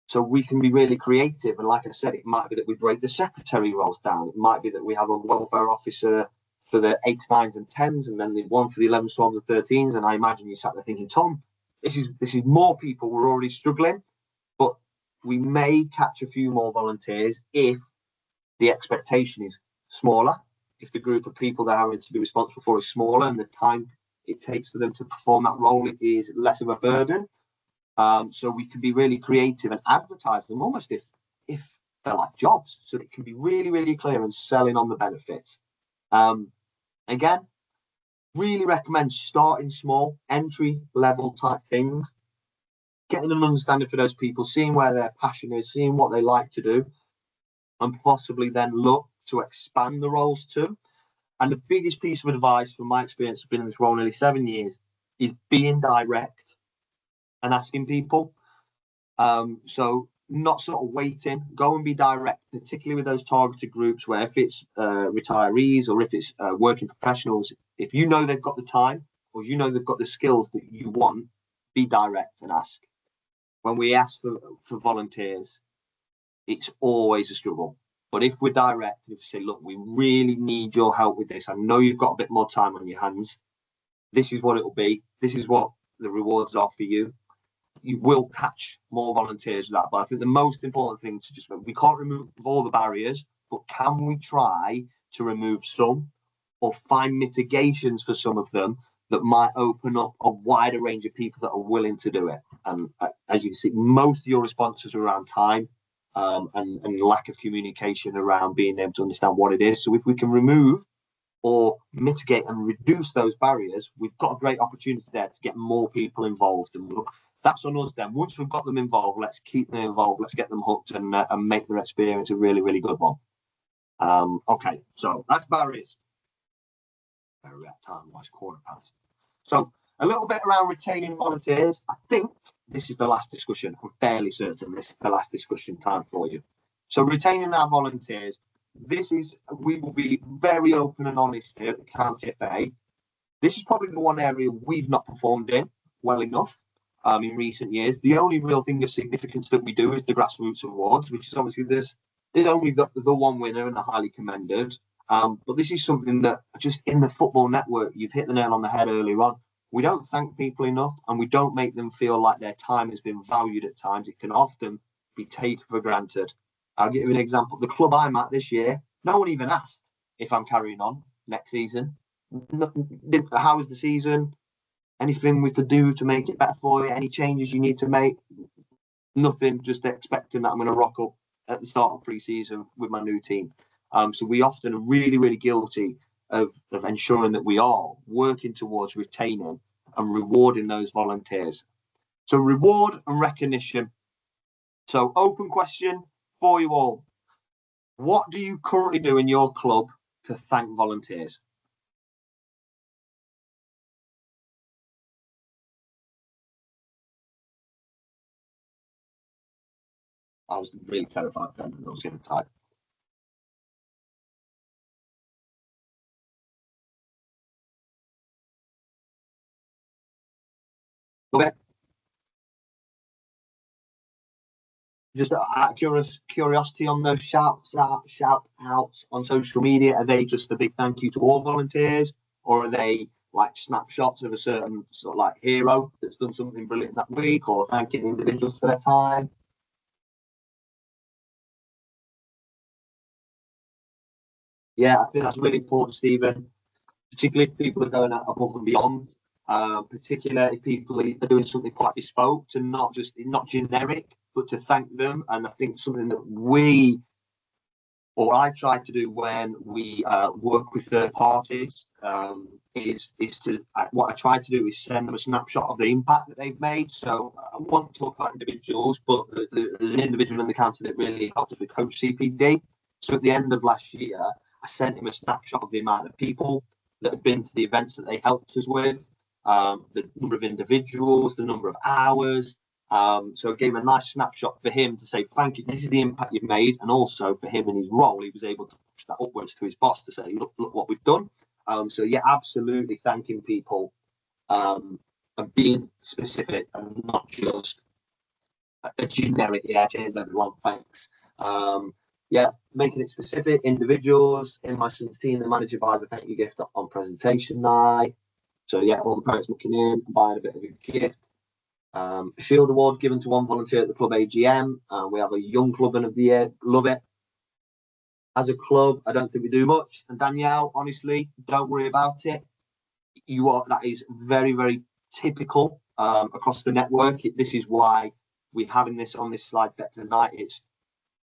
So we can be really creative. And like I said, it might be that we break the secretary roles down. It might be that we have a welfare officer for the 8s, 9s and 10s, and then the one for the 11s, 12s and 13s. And I imagine you sat there thinking, Tom, this is more people. We're already struggling, but we may catch a few more volunteers if the expectation is smaller, if the group of people they're having to be responsible for is smaller and the time it takes for them to perform that role is less of a burden. So we can be really creative and advertise them almost if they're like jobs, so it can be really, really clear and selling on the benefits. Again, really recommend starting small, entry level type things, getting an understanding for those people, seeing where their passion is, seeing what they like to do, and possibly then look to expand the roles too. And the biggest piece of advice from my experience of being in this role nearly 7 years is being direct and asking people. So not sort of waiting, go and be direct, particularly with those targeted groups where if it's retirees or if it's working professionals, if you know they've got the time or you know they've got the skills that you want, be direct and ask. When we ask for volunteers, it's always a struggle. But if we're direct, if we say, look, we really need your help with this, I know you've got a bit more time on your hands, this is what it will be, this is what the rewards are for you, you will catch more volunteers with that. But I think the most important thing to just, we can't remove all the barriers, but can we try to remove some or find mitigations for some of them that might open up a wider range of people that are willing to do it? And as you can see, most of your responses are around time and lack of communication around being able to understand what it is. So if we can remove or mitigate and reduce those barriers, we've got a great opportunity there to get more people involved. And look, that's on us then. Once we've got them involved, let's keep them involved. Let's get them hooked and make their experience a really, really good one. Okay, so that's barriers. Very at time, wise 1:15. So a little bit around retaining volunteers. I think this is the last discussion. I'm fairly certain this is the last discussion time for you. So retaining our volunteers, we will be very open and honest here at the County FA. This is probably the one area we've not performed in well enough in recent years. The only real thing of significance that we do is the Grassroots Awards, which is obviously there's only the one winner and the highly commended. But this is something that just in the football network, you've hit the nail on the head earlier on. we don't thank people enough, and we don't make them feel like their time has been valued at times. It can often be taken for granted. I'll give you an example. The club I'm at this year, no one even asked if I'm carrying on next season. How was the season? Anything we could do to make it better for you? Any changes you need to make? Nothing, just expecting that I'm going to rock up at the start of pre-season with my new team. So we often are really, really guilty of ensuring that we are working towards retaining and rewarding those volunteers. So reward and recognition. So open question for you all. What do you currently do in your club to thank volunteers? I was really terrified then I was going to type. Okay. Just out of curiosity on those shout outs on social media, are they just a big thank you to all volunteers, or are they like snapshots of a certain sort of like hero that's done something brilliant that week, or thanking individuals for their time? Yeah, I think that's really important, Stephen, particularly if people are going above and beyond. Particularly if people are doing something quite bespoke, to not generic, but to thank them. And I think something that I try to do when we work with third parties is what I try to do is send them a snapshot of the impact that they've made. So I won't talk about individuals, but there's an individual in the county that really helped us with Coach CPD. So at the end of last year, I sent him a snapshot of the amount of people that had been to the events that they helped us with, the number of individuals, the number of hours. So it gave him a nice snapshot for him to say, thank you, this is the impact you've made. And also for him in his role, he was able to push that upwards to his boss to say, look what we've done. So yeah, absolutely thanking people and being specific and not just a generic, yeah, cheers everyone, thanks. Yeah, making it specific. Individuals in my son's team, the manager buys a thank you gift on presentation night. So yeah, all the parents looking in, buying a bit of a gift. Shield award given to one volunteer at the club AGM. We have a young clubman of the year. Love it. As a club, I don't think we do much. And Danielle, honestly, don't worry about it. That is very, very typical across the network. This is why we're having this on this slide deck tonight. It's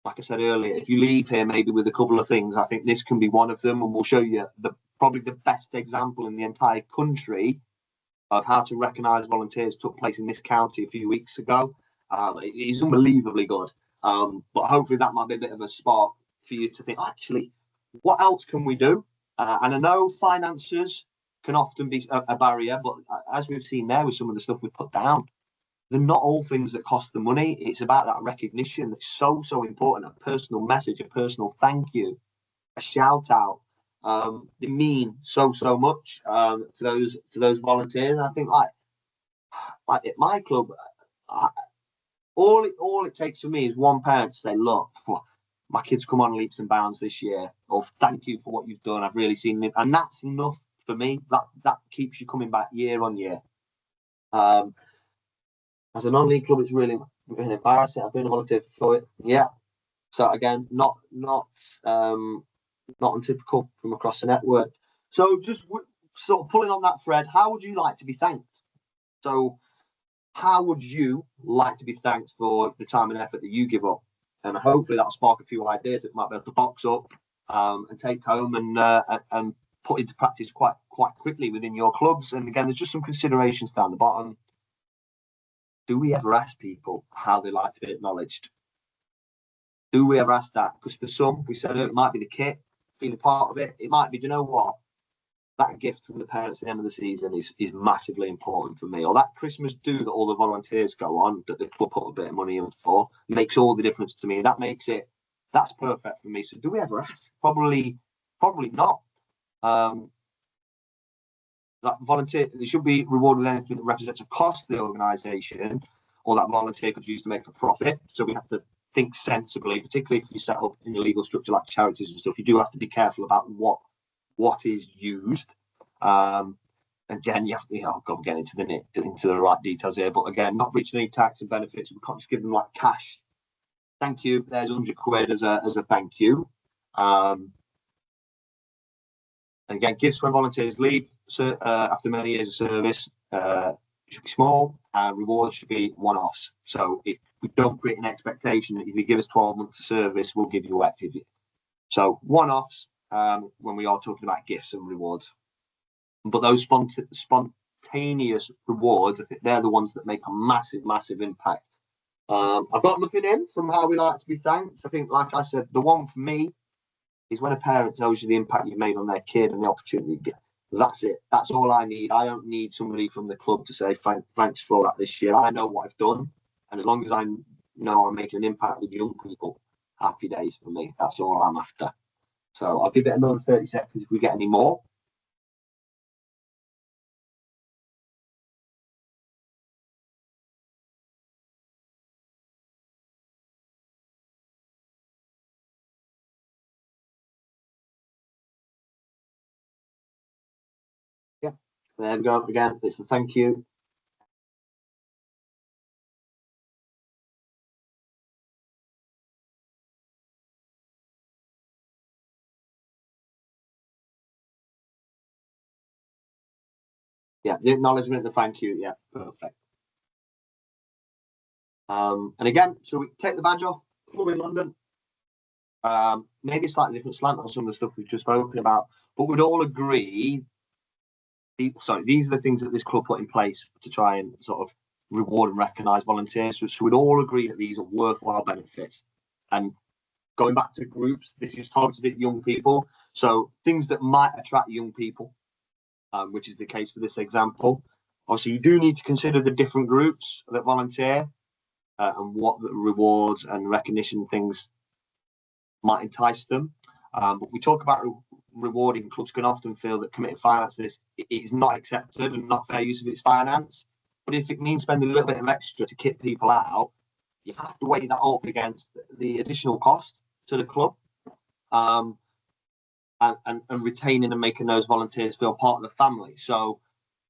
like I said earlier, if you leave here maybe with a couple of things, I think this can be one of them, and we'll show you probably the best example in the entire country of how to recognise volunteers took place in this county a few weeks ago. It is unbelievably good. But hopefully that might be a bit of a spark for you to think, actually, what else can we do? And I know finances can often be a barrier, but as we've seen there with some of the stuff we put down, they're not all things that cost the money. It's about that recognition that's so, so important. A personal message, a personal thank you, a shout out. They mean so much to those volunteers. I think like at my club, all it takes for me is one parent to say, look, my kids come on leaps and bounds this year, or thank you for what you've done. I've really seen it, and that's enough for me. That keeps you coming back year on year. As a non-league club, it's really embarrassing. I've been a volunteer for it. Yeah. So again, not untypical from across the network. So just sort of pulling on that thread, how would you like to be thanked? So how would you like to be thanked for the time and effort that you give up? And hopefully that'll spark a few ideas that might be able to box up and take home and put into practice quite quickly within your clubs. And again, there's just some considerations down the bottom. Do we ever ask people how they like to be acknowledged? Do we ever ask that? Because for some, we said it might be the kit, being a part of it. It might be, do you know what? That gift from the parents at the end of the season is massively important for me. Or that Christmas do that all the volunteers go on, that the club put a bit of money in for, makes all the difference to me. That's perfect for me. So do we ever ask? Probably not. That volunteer, they should be rewarded with anything that represents a cost to the organisation, or that volunteer could use to make a profit. So we have to think sensibly, particularly if you set up in a legal structure like charities and stuff. You do have to be careful about what is used. again, you have to, I'm getting into the right details here, but again, not breaching any tax and benefits. We can't just give them like cash. Thank you. There's £100 as a thank you. Again, gifts when volunteers leave after many years of service should be small, and rewards should be one-offs. So we don't create an expectation that if you give us 12 months of service, we'll give you activity. So one-offs when we are talking about gifts and rewards. But those spontaneous rewards, I think they're the ones that make a massive, massive impact. I've got nothing in from how we like to be thanked. I think, like I said, the one for me is when a parent tells you the impact you've made on their kid and the opportunity to get. That's it. That's all I need. I don't need somebody from the club to say thanks for that this year. I know what I've done, and as long as I know I'm making an impact with young people, happy days for me. That's all I'm after. So I'll give it another 30 seconds if we get any more. Yeah, there we go. Again, it's the thank you. Yeah, the acknowledgement, the thank you. Yeah, perfect. And again, so we take the badge off, club in London. Maybe a slightly different slant on some of the stuff we've just spoken about, but we'd all agree. These are the things that this club put in place to try and sort of reward and recognise volunteers. So we'd all agree that these are worthwhile benefits. And going back to groups, this is targeted at young people. So things that might attract young people, which is the case for this example. Obviously, you do need to consider the different groups that volunteer and what the rewards and recognition things might entice them. But we talk about rewarding. Clubs can often feel that committing finance to this is not accepted and not fair use of its finance. But if it means spending a little bit of extra to kick people out, you have to weigh that up against the additional cost to the club, and retaining and making those volunteers feel part of the family. So,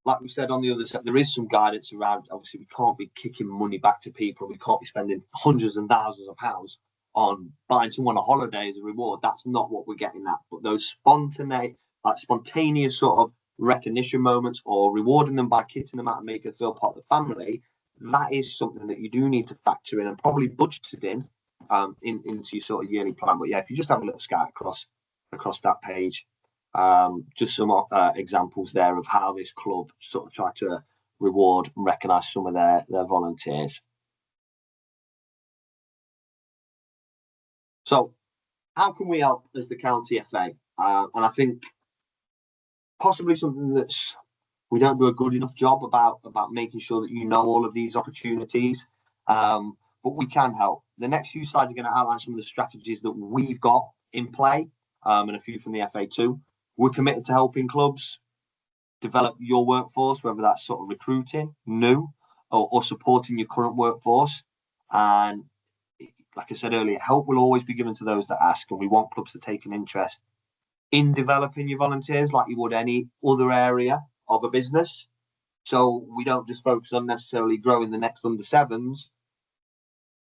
like we said on the other side, there is some guidance around. Obviously, we can't be kicking money back to people. We can't be spending hundreds and thousands of pounds on buying someone a holiday as a reward. That's not what we're getting at. But those spontaneous sort of recognition moments, or rewarding them by kicking them out and making them feel part of the family, that is something that you do need to factor in and probably budgeted in into your sort of yearly plan. But yeah, if you just have a little scout across that page, just some examples there of how this club sort of try to reward and recognise some of their volunteers. So how can we help as the county FA? And I think possibly something that's we don't do a good enough job about making sure that you know all of these opportunities, but we can help. The next few slides are going to outline some of the strategies that we've got in play, and a few from the FA too. We're committed to helping clubs develop your workforce, whether that's sort of recruiting new or supporting your current workforce. And like I said earlier, help will always be given to those that ask, and we want clubs to take an interest in developing your volunteers like you would any other area of a business. So we don't just focus on necessarily growing the next under sevens.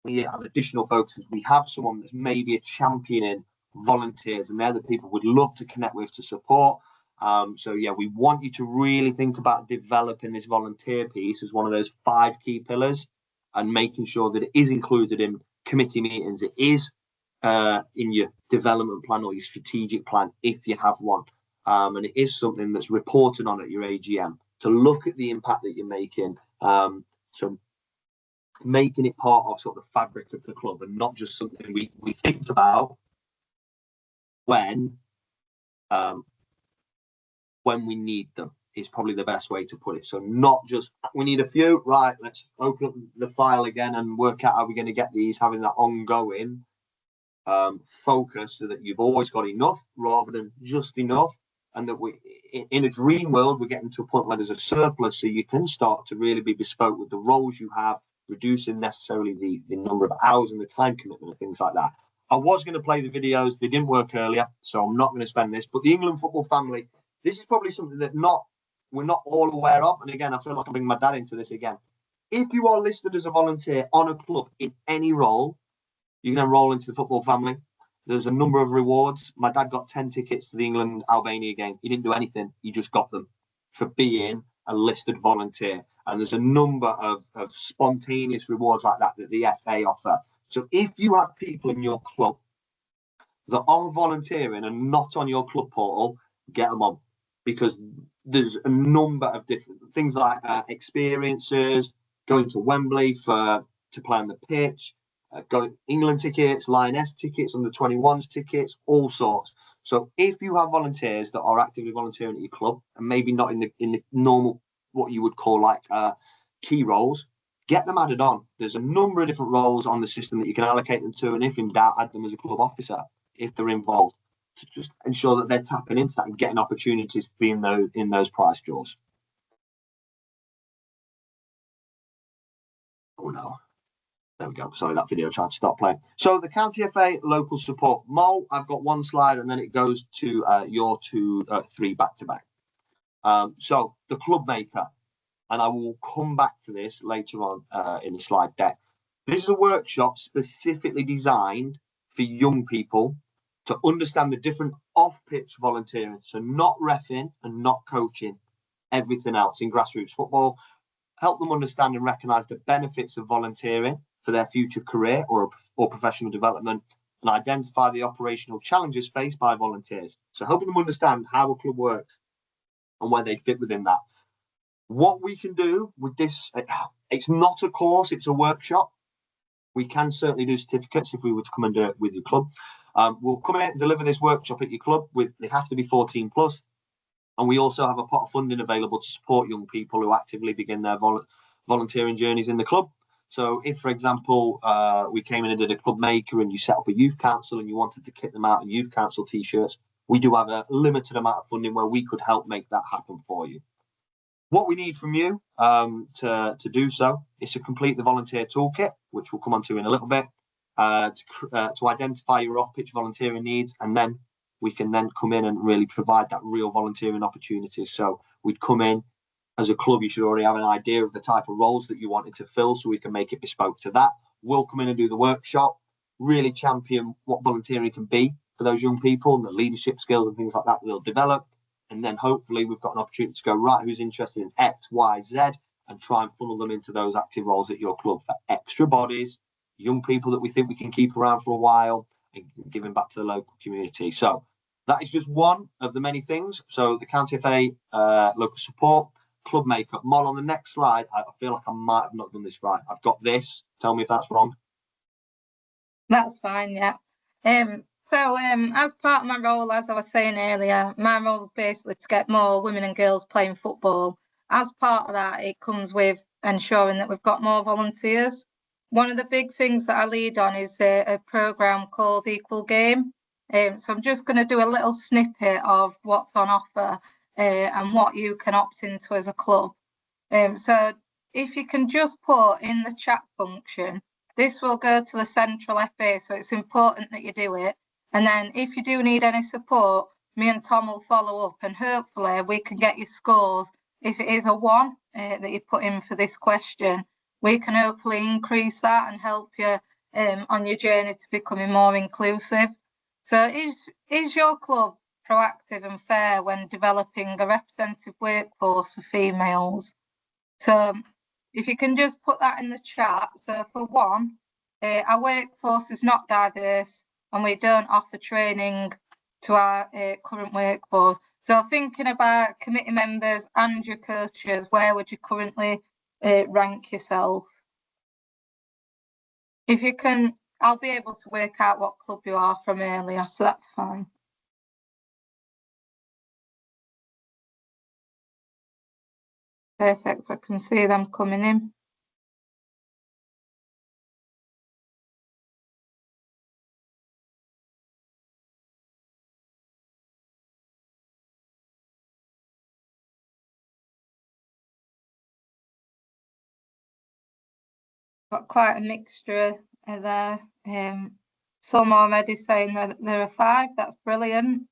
We have additional focus. We have someone that's maybe a champion in volunteers, and they're the people we'd love to connect with to support. So yeah, we want you to really think about developing this volunteer piece as one of those 5 key pillars, and making sure that it is included in committee meetings. It is in your development plan or your strategic plan if you have one, and it is something that's reported on at your AGM to look at the impact that you're making. So making it part of sort of the fabric of the club, and not just something we think about when we need them, is probably the best way to put it. So not just we need a few, right, let's open up the file again and work out how we're going to get these, having that ongoing focus so that you've always got enough rather than just enough, and that we in a dream world we're getting to a point where there's a surplus, so you can start to really be bespoke with the roles you have, reducing necessarily the number of hours and the time commitment and things like that. I was going to play the videos, they didn't work earlier, so I'm not going to spend this. But the England football family, this is probably something that not we're not all aware of, and again, I feel like I'm bringing my dad into this again. If you are listed as a volunteer on a club in any role, you can enroll into the football family. There's a number of rewards. My dad got 10 tickets to the England-Albania game. He didn't do anything. He just got them for being a listed volunteer. And there's a number of spontaneous rewards like that that the FA offer. So if you have people in your club that are volunteering and not on your club portal, get them on, because there's a number of different things like experiences, going to Wembley to play on the pitch, going England tickets, Lioness tickets, under 21s tickets, all sorts. So if you have volunteers that are actively volunteering at your club and maybe not in the normal, what you would call like key roles, get them added on. There's a number of different roles on the system that you can allocate them to, and if in doubt, add them as a club officer if they're involved, to just ensure that they're tapping into that and getting opportunities to be in those prize draws. Oh no. There we go. Sorry, that video tried to stop playing. So the County FA local support. Mo, I've got one slide and then it goes to your 3 back-to-back. So the club maker, and I will come back to this later on in the slide deck. This is a workshop specifically designed for young people to understand the different off-pitch volunteering. So not reffing and not coaching, everything else in grassroots football. Help them understand and recognise the benefits of volunteering for their future career or professional development, and identify the operational challenges faced by volunteers. So helping them understand how a club works and where they fit within that. What we can do with this, it's not a course, it's a workshop. We can certainly do certificates if we were to come and do it with your club. We'll come in and deliver this workshop at your club. They have to be 14 plus. And we also have a pot of funding available to support young people who actively begin their volunteering journeys in the club. So if, for example, we came in and did a club maker and you set up a youth council and you wanted to kit them out in youth council t-shirts, we do have a limited amount of funding where we could help make that happen for you. What we need from you to do so is to complete the volunteer toolkit, which we'll come on to in a little bit, to identify your off-pitch volunteering needs, and then we can then come in and really provide that real volunteering opportunities. So we'd come in as a club, you should already have an idea of the type of roles that you wanted to fill, so we can make it bespoke to that. We'll come in and do the workshop, really champion what volunteering can be for those young people and the leadership skills and things like that they'll develop. And then hopefully we've got an opportunity to go, right, who's interested in X, Y, Z, and try and funnel them into those active roles at your club for extra bodies, young people that we think we can keep around for a while and giving back to the local community. So that is just one of the many things. So the County FA local support, club makeup. Mol, on the next slide, I feel like I might have not done this right. I've got this. Tell me if that's wrong. That's fine, yeah. So as part of my role, as I was saying earlier, my role is basically to get more women and girls playing football. As part of that, it comes with ensuring that we've got more volunteers. One of the big things that I lead on is a programme called Equal Game. So I'm just going to do a little snippet of what's on offer and what you can opt into as a club. So if you can just put in the chat function, this will go to the central FA, so it's important that you do it. And then if you do need any support, me and Tom will follow up, and hopefully we can get your scores. If it is a 1 that you put in for this question, we can hopefully increase that and help you on your journey to becoming more inclusive. So is your club proactive and fair when developing a representative workforce for females? So if you can just put that in the chat. So for 1, our workforce is not diverse and we don't offer training to our current workforce. So thinking about committee members and your coaches, where would you currently rank yourself? If you can, I'll be able to work out what club you are from earlier, so that's fine. Perfect, I can see them coming in. Got quite a mixture there. Some already saying that there are 5. That's brilliant.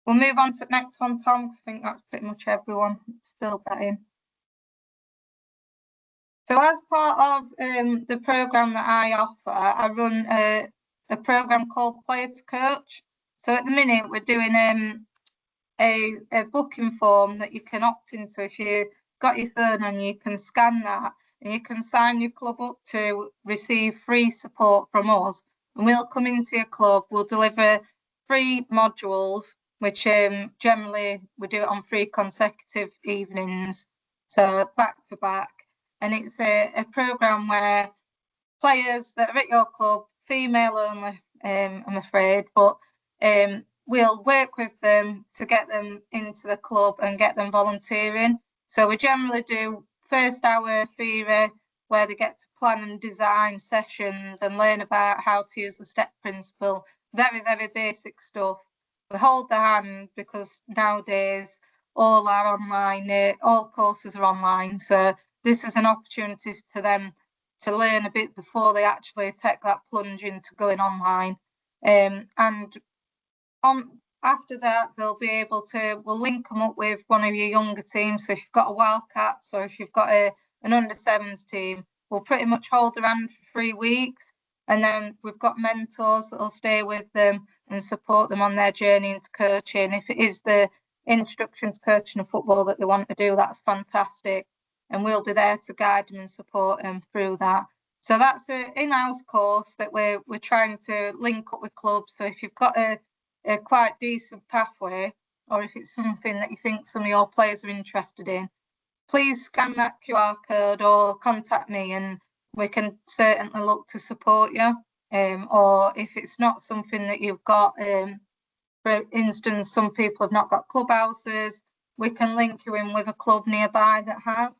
We'll move on to the next one, Tom, because I think that's pretty much everyone that's filled that in. So as part of the programme that I offer, I run a programme called Player to Coach. So at the minute, we're doing a booking form that you can opt into. If you've got your phone and you can scan that, and you can sign your club up to receive free support from us. And we'll come into your club, we'll deliver 3 modules, which generally we do it on 3 consecutive evenings, so back to back. And it's a programme where players that are at your club, female only, I'm afraid, but we'll work with them to get them into the club and get them volunteering. So we generally do first hour theory, where they get to plan and design sessions and learn about how to use the step principle. Very, very basic stuff. We hold their hand because nowadays all our online, all courses are online. So this is an opportunity to them to learn a bit before they actually take that plunge into going online. And after that, they'll be able to, we'll link them up with one of your younger teams. So if you've got a Wildcats or if you've got an under-7s team, we'll pretty much hold their hand for 3 weeks. And then we've got mentors that'll stay with them and support them on their journey into coaching. If it is the introduction to coaching of football that they want to do, that's fantastic. And we'll be there to guide them and support them through that. So that's an in-house course that we're trying to link up with clubs. So if you've got a quite decent pathway, or if it's something that you think some of your players are interested in, please scan that QR code or contact me and we can certainly look to support you. Or if it's not something that you've got, for instance, some people have not got clubhouses, we can link you in with a club nearby that has.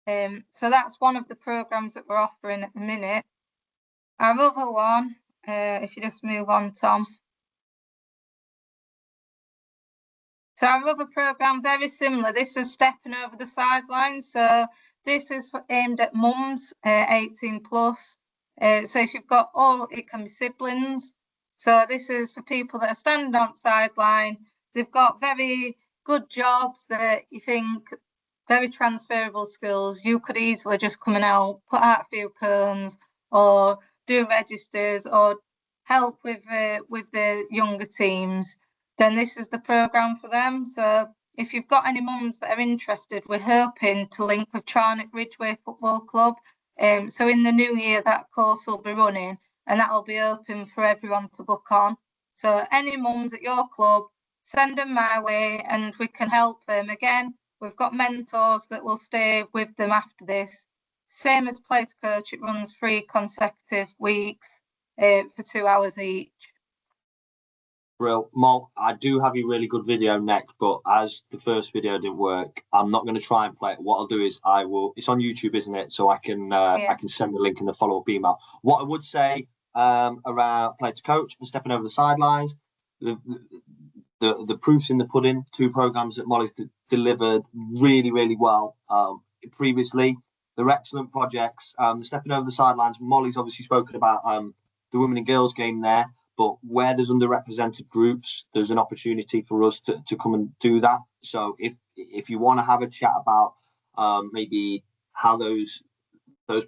So that's one of the programmes that we're offering at the minute. Our other one, if you just move on, Tom. So our other programme, very similar. This is Stepping Over the Sidelines. So this is aimed at mums, 18 plus. So if you've got, it can be siblings. So this is for people that are standing on sideline. They've got very good jobs that you think, very transferable skills. You could easily just come and help, put out a few cones or do registers or help with the younger teams. Then this is the programme for them. So if you've got any mums that are interested, we're hoping to link with Charnock Ridgeway Football Club. So in the new year, that course will be running and that will be open for everyone to book on. So any mums at your club, send them my way and we can help them. Again, we've got mentors that will stay with them after this. Same as Play to Coach, it runs 3 consecutive weeks for 2 hours each. Brill. Mol, I do have a really good video next, but as the first video didn't work, I'm not going to try and play it. What I'll do is it's on YouTube, isn't it? So I can send the link in the follow-up email. What I would say around Play to Coach and Stepping Over the Sidelines, the proof's in the pudding. 2 programmes that Molly's delivered really, really well previously. They're excellent projects. Stepping Over the Sidelines, Molly's obviously spoken about the women and girls game there. But where there's underrepresented groups, there's an opportunity for us to come and do that. So if you want to have a chat about maybe how those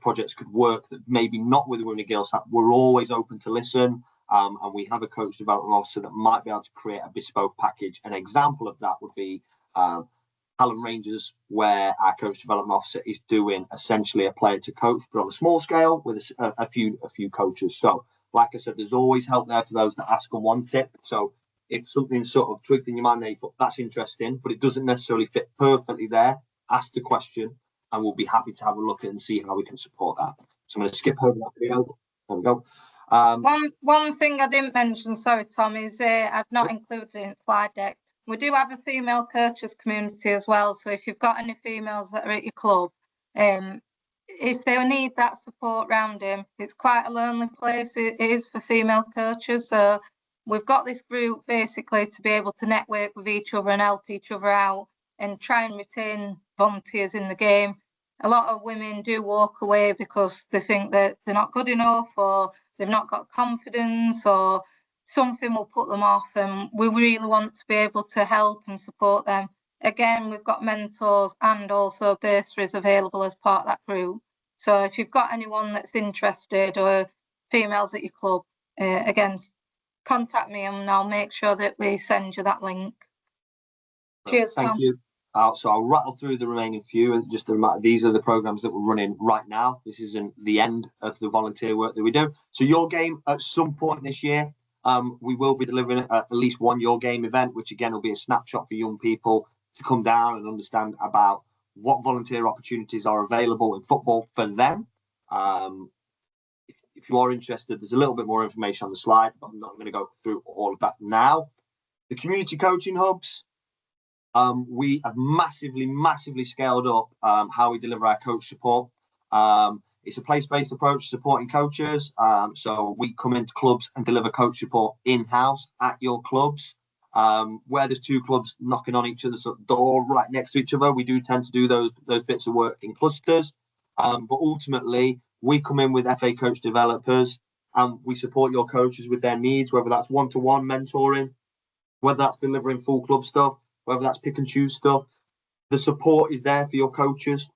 projects could work, that maybe not with the women and girls, we're always open to listen. And we have a coach development officer that might be able to create a bespoke package. An example of that would be Hallam Rangers, where our coach development officer is doing essentially a player to coach, but on a small scale with a few coaches. So like I said, there's always help there for those that ask and want it. So if something's sort of twigged in your mind, that's interesting, but it doesn't necessarily fit perfectly there, ask the question and we'll be happy to have a look at it and see how we can support that. So I'm going to skip over that video. There we go. One thing I didn't mention, sorry, Tom, is I've not included it in the slide deck. We do have a female coaches community as well. So if you've got any females that are at your club, if they need that support around him, it's quite a lonely place. It is for female coaches. So we've got this group basically to be able to network with each other and help each other out and try and retain volunteers in the game. A lot of women do walk away because they think that they're not good enough or they've not got confidence or something will put them off, and we really want to be able to help and support them. Again, we've got mentors and also bursaries available as part of that group. So if you've got anyone that's interested, or females at your club, again, contact me and I'll make sure that we send you that link. Cheers, thank Tom. you. So I'll rattle through the remaining few, and just a reminder, these are the programs that we're running right now. This isn't the end of the volunteer work that we do. So Your Game, at some point this year, we will be delivering at least one Your Game event, which again will be a snapshot for young people to come down and understand about what volunteer opportunities are available in football for them. If you are interested, there's a little bit more information on the slide, but I'm not going to go through all of that now. The community coaching hubs, we have massively scaled up how we deliver our coach support. It's a place-based approach supporting coaches. So we come into clubs and deliver coach support in-house at your clubs. Where there's two clubs knocking on each other's door right next to each other, we do tend to do those bits of work in clusters. But ultimately, we come in with FA coach developers and we support your coaches with their needs, whether that's one-to-one mentoring, whether that's delivering full club stuff, whether that's pick and choose stuff. The support is there for your coaches.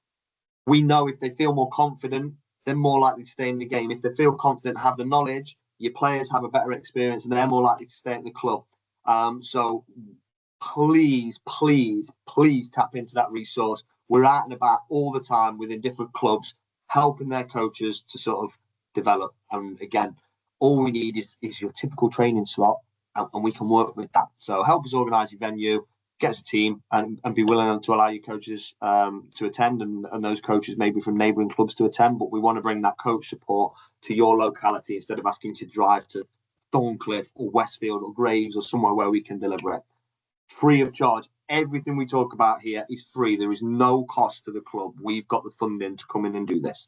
We know if they feel more confident, they're more likely to stay in the game. If they feel confident, have the knowledge, your players have a better experience and they're more likely to stay at the club. So please tap into that resource. We're out and about all the time within different clubs, helping their coaches to sort of develop. And again, all we need is your typical training slot, and we can work with that. So help us organise your venue, get us a team, and be willing to allow your coaches to attend, and those coaches maybe from neighbouring clubs to attend. But we want to bring that coach support to your locality instead of asking you to drive to Thorncliffe or Westfield or Graves or somewhere where we can deliver it. Free of charge. Everything we talk about here is free. There is no cost to the club. We've got the funding to come in and do this.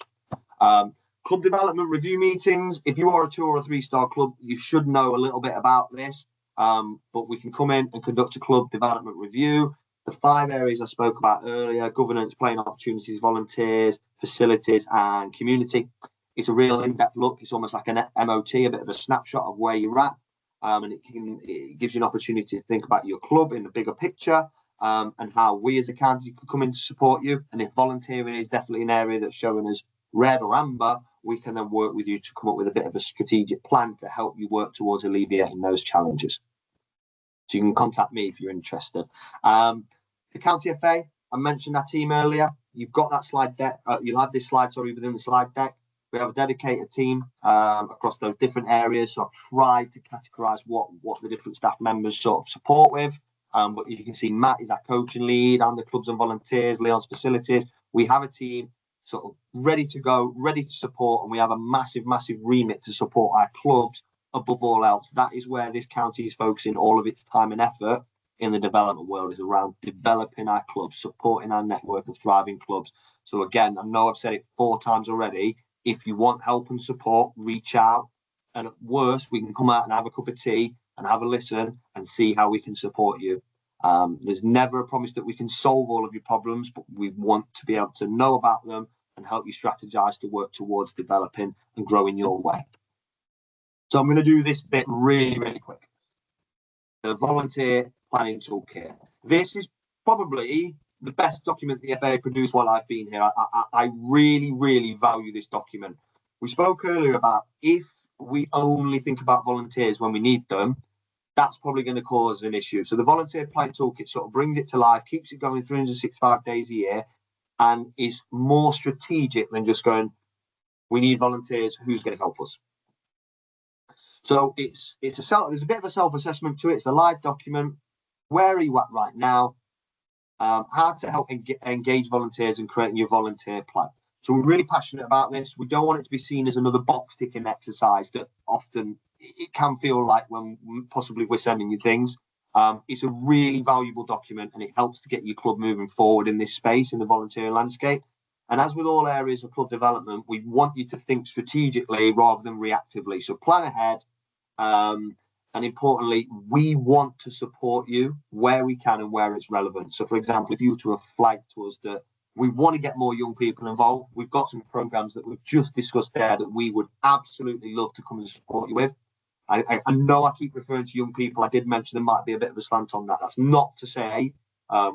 Club development review meetings. If you are a 2 or a 3-star club, you should know a little bit about this. But we can come in and conduct a club development review. The 5 areas I spoke about earlier: governance, playing opportunities, volunteers, facilities, and community. It's a real in-depth look. It's almost like an MOT, a bit of a snapshot of where you're at. And it gives you an opportunity to think about your club in the bigger picture, and how we as a county could come in to support you. And if volunteering is definitely an area that's showing us red or amber, we can then work with you to come up with a bit of a strategic plan to help you work towards alleviating those challenges. So you can contact me if you're interested. The County FA, I mentioned that team earlier. You've got that slide deck. You'll have this slide, within the slide deck. We have a dedicated team across those different areas. So I've tried to categorise what the different staff members sort of support with. But you can see Matt is our coaching lead, and the clubs and volunteers, Leon's facilities. We have a team sort of ready to go, ready to support, and we have a massive remit to support our clubs above all else. That is where this county is focusing all of its time and effort in the development world, is around developing our clubs, supporting our network of thriving clubs. So again, I know I've said it 4 times already. If you want help and support, reach out. And at worst, we can come out and have a cup of tea and have a listen and see how we can support you. There's never a promise that we can solve all of your problems, but we want to be able to know about them and help you strategize to work towards developing and growing your way. So I'm going to do this bit really quick. The volunteer planning toolkit. This is probably the best document the FA produced while I've been here. I really value this document. We spoke earlier about if we only think about volunteers when we need them, that's probably going to cause an issue. So the volunteer planning toolkit sort of brings it to life, keeps it going 365 days a year, and is more strategic than just going, we need volunteers, who's going to help us? So there's a bit of a self-assessment to it. It's a live document. Where are you at right now? How to help engage volunteers and creating your volunteer plan. So we're really passionate about this. We don't want it to be seen as another box ticking exercise that often it can feel like when possibly we're sending you things. It's a really valuable document, and it helps to get your club moving forward in this space, in the volunteering landscape. And as with all areas of club development, we want you to think strategically rather than reactively. So plan ahead. And importantly, we want to support you where we can and where it's relevant. So, for example, if you were to have flagged to us that we want to get more young people involved, we've got some programs that we've just discussed there that we would absolutely love to come and support you with. I know I keep referring to young people. I did mention there might be a bit of a slant on that. That's not to say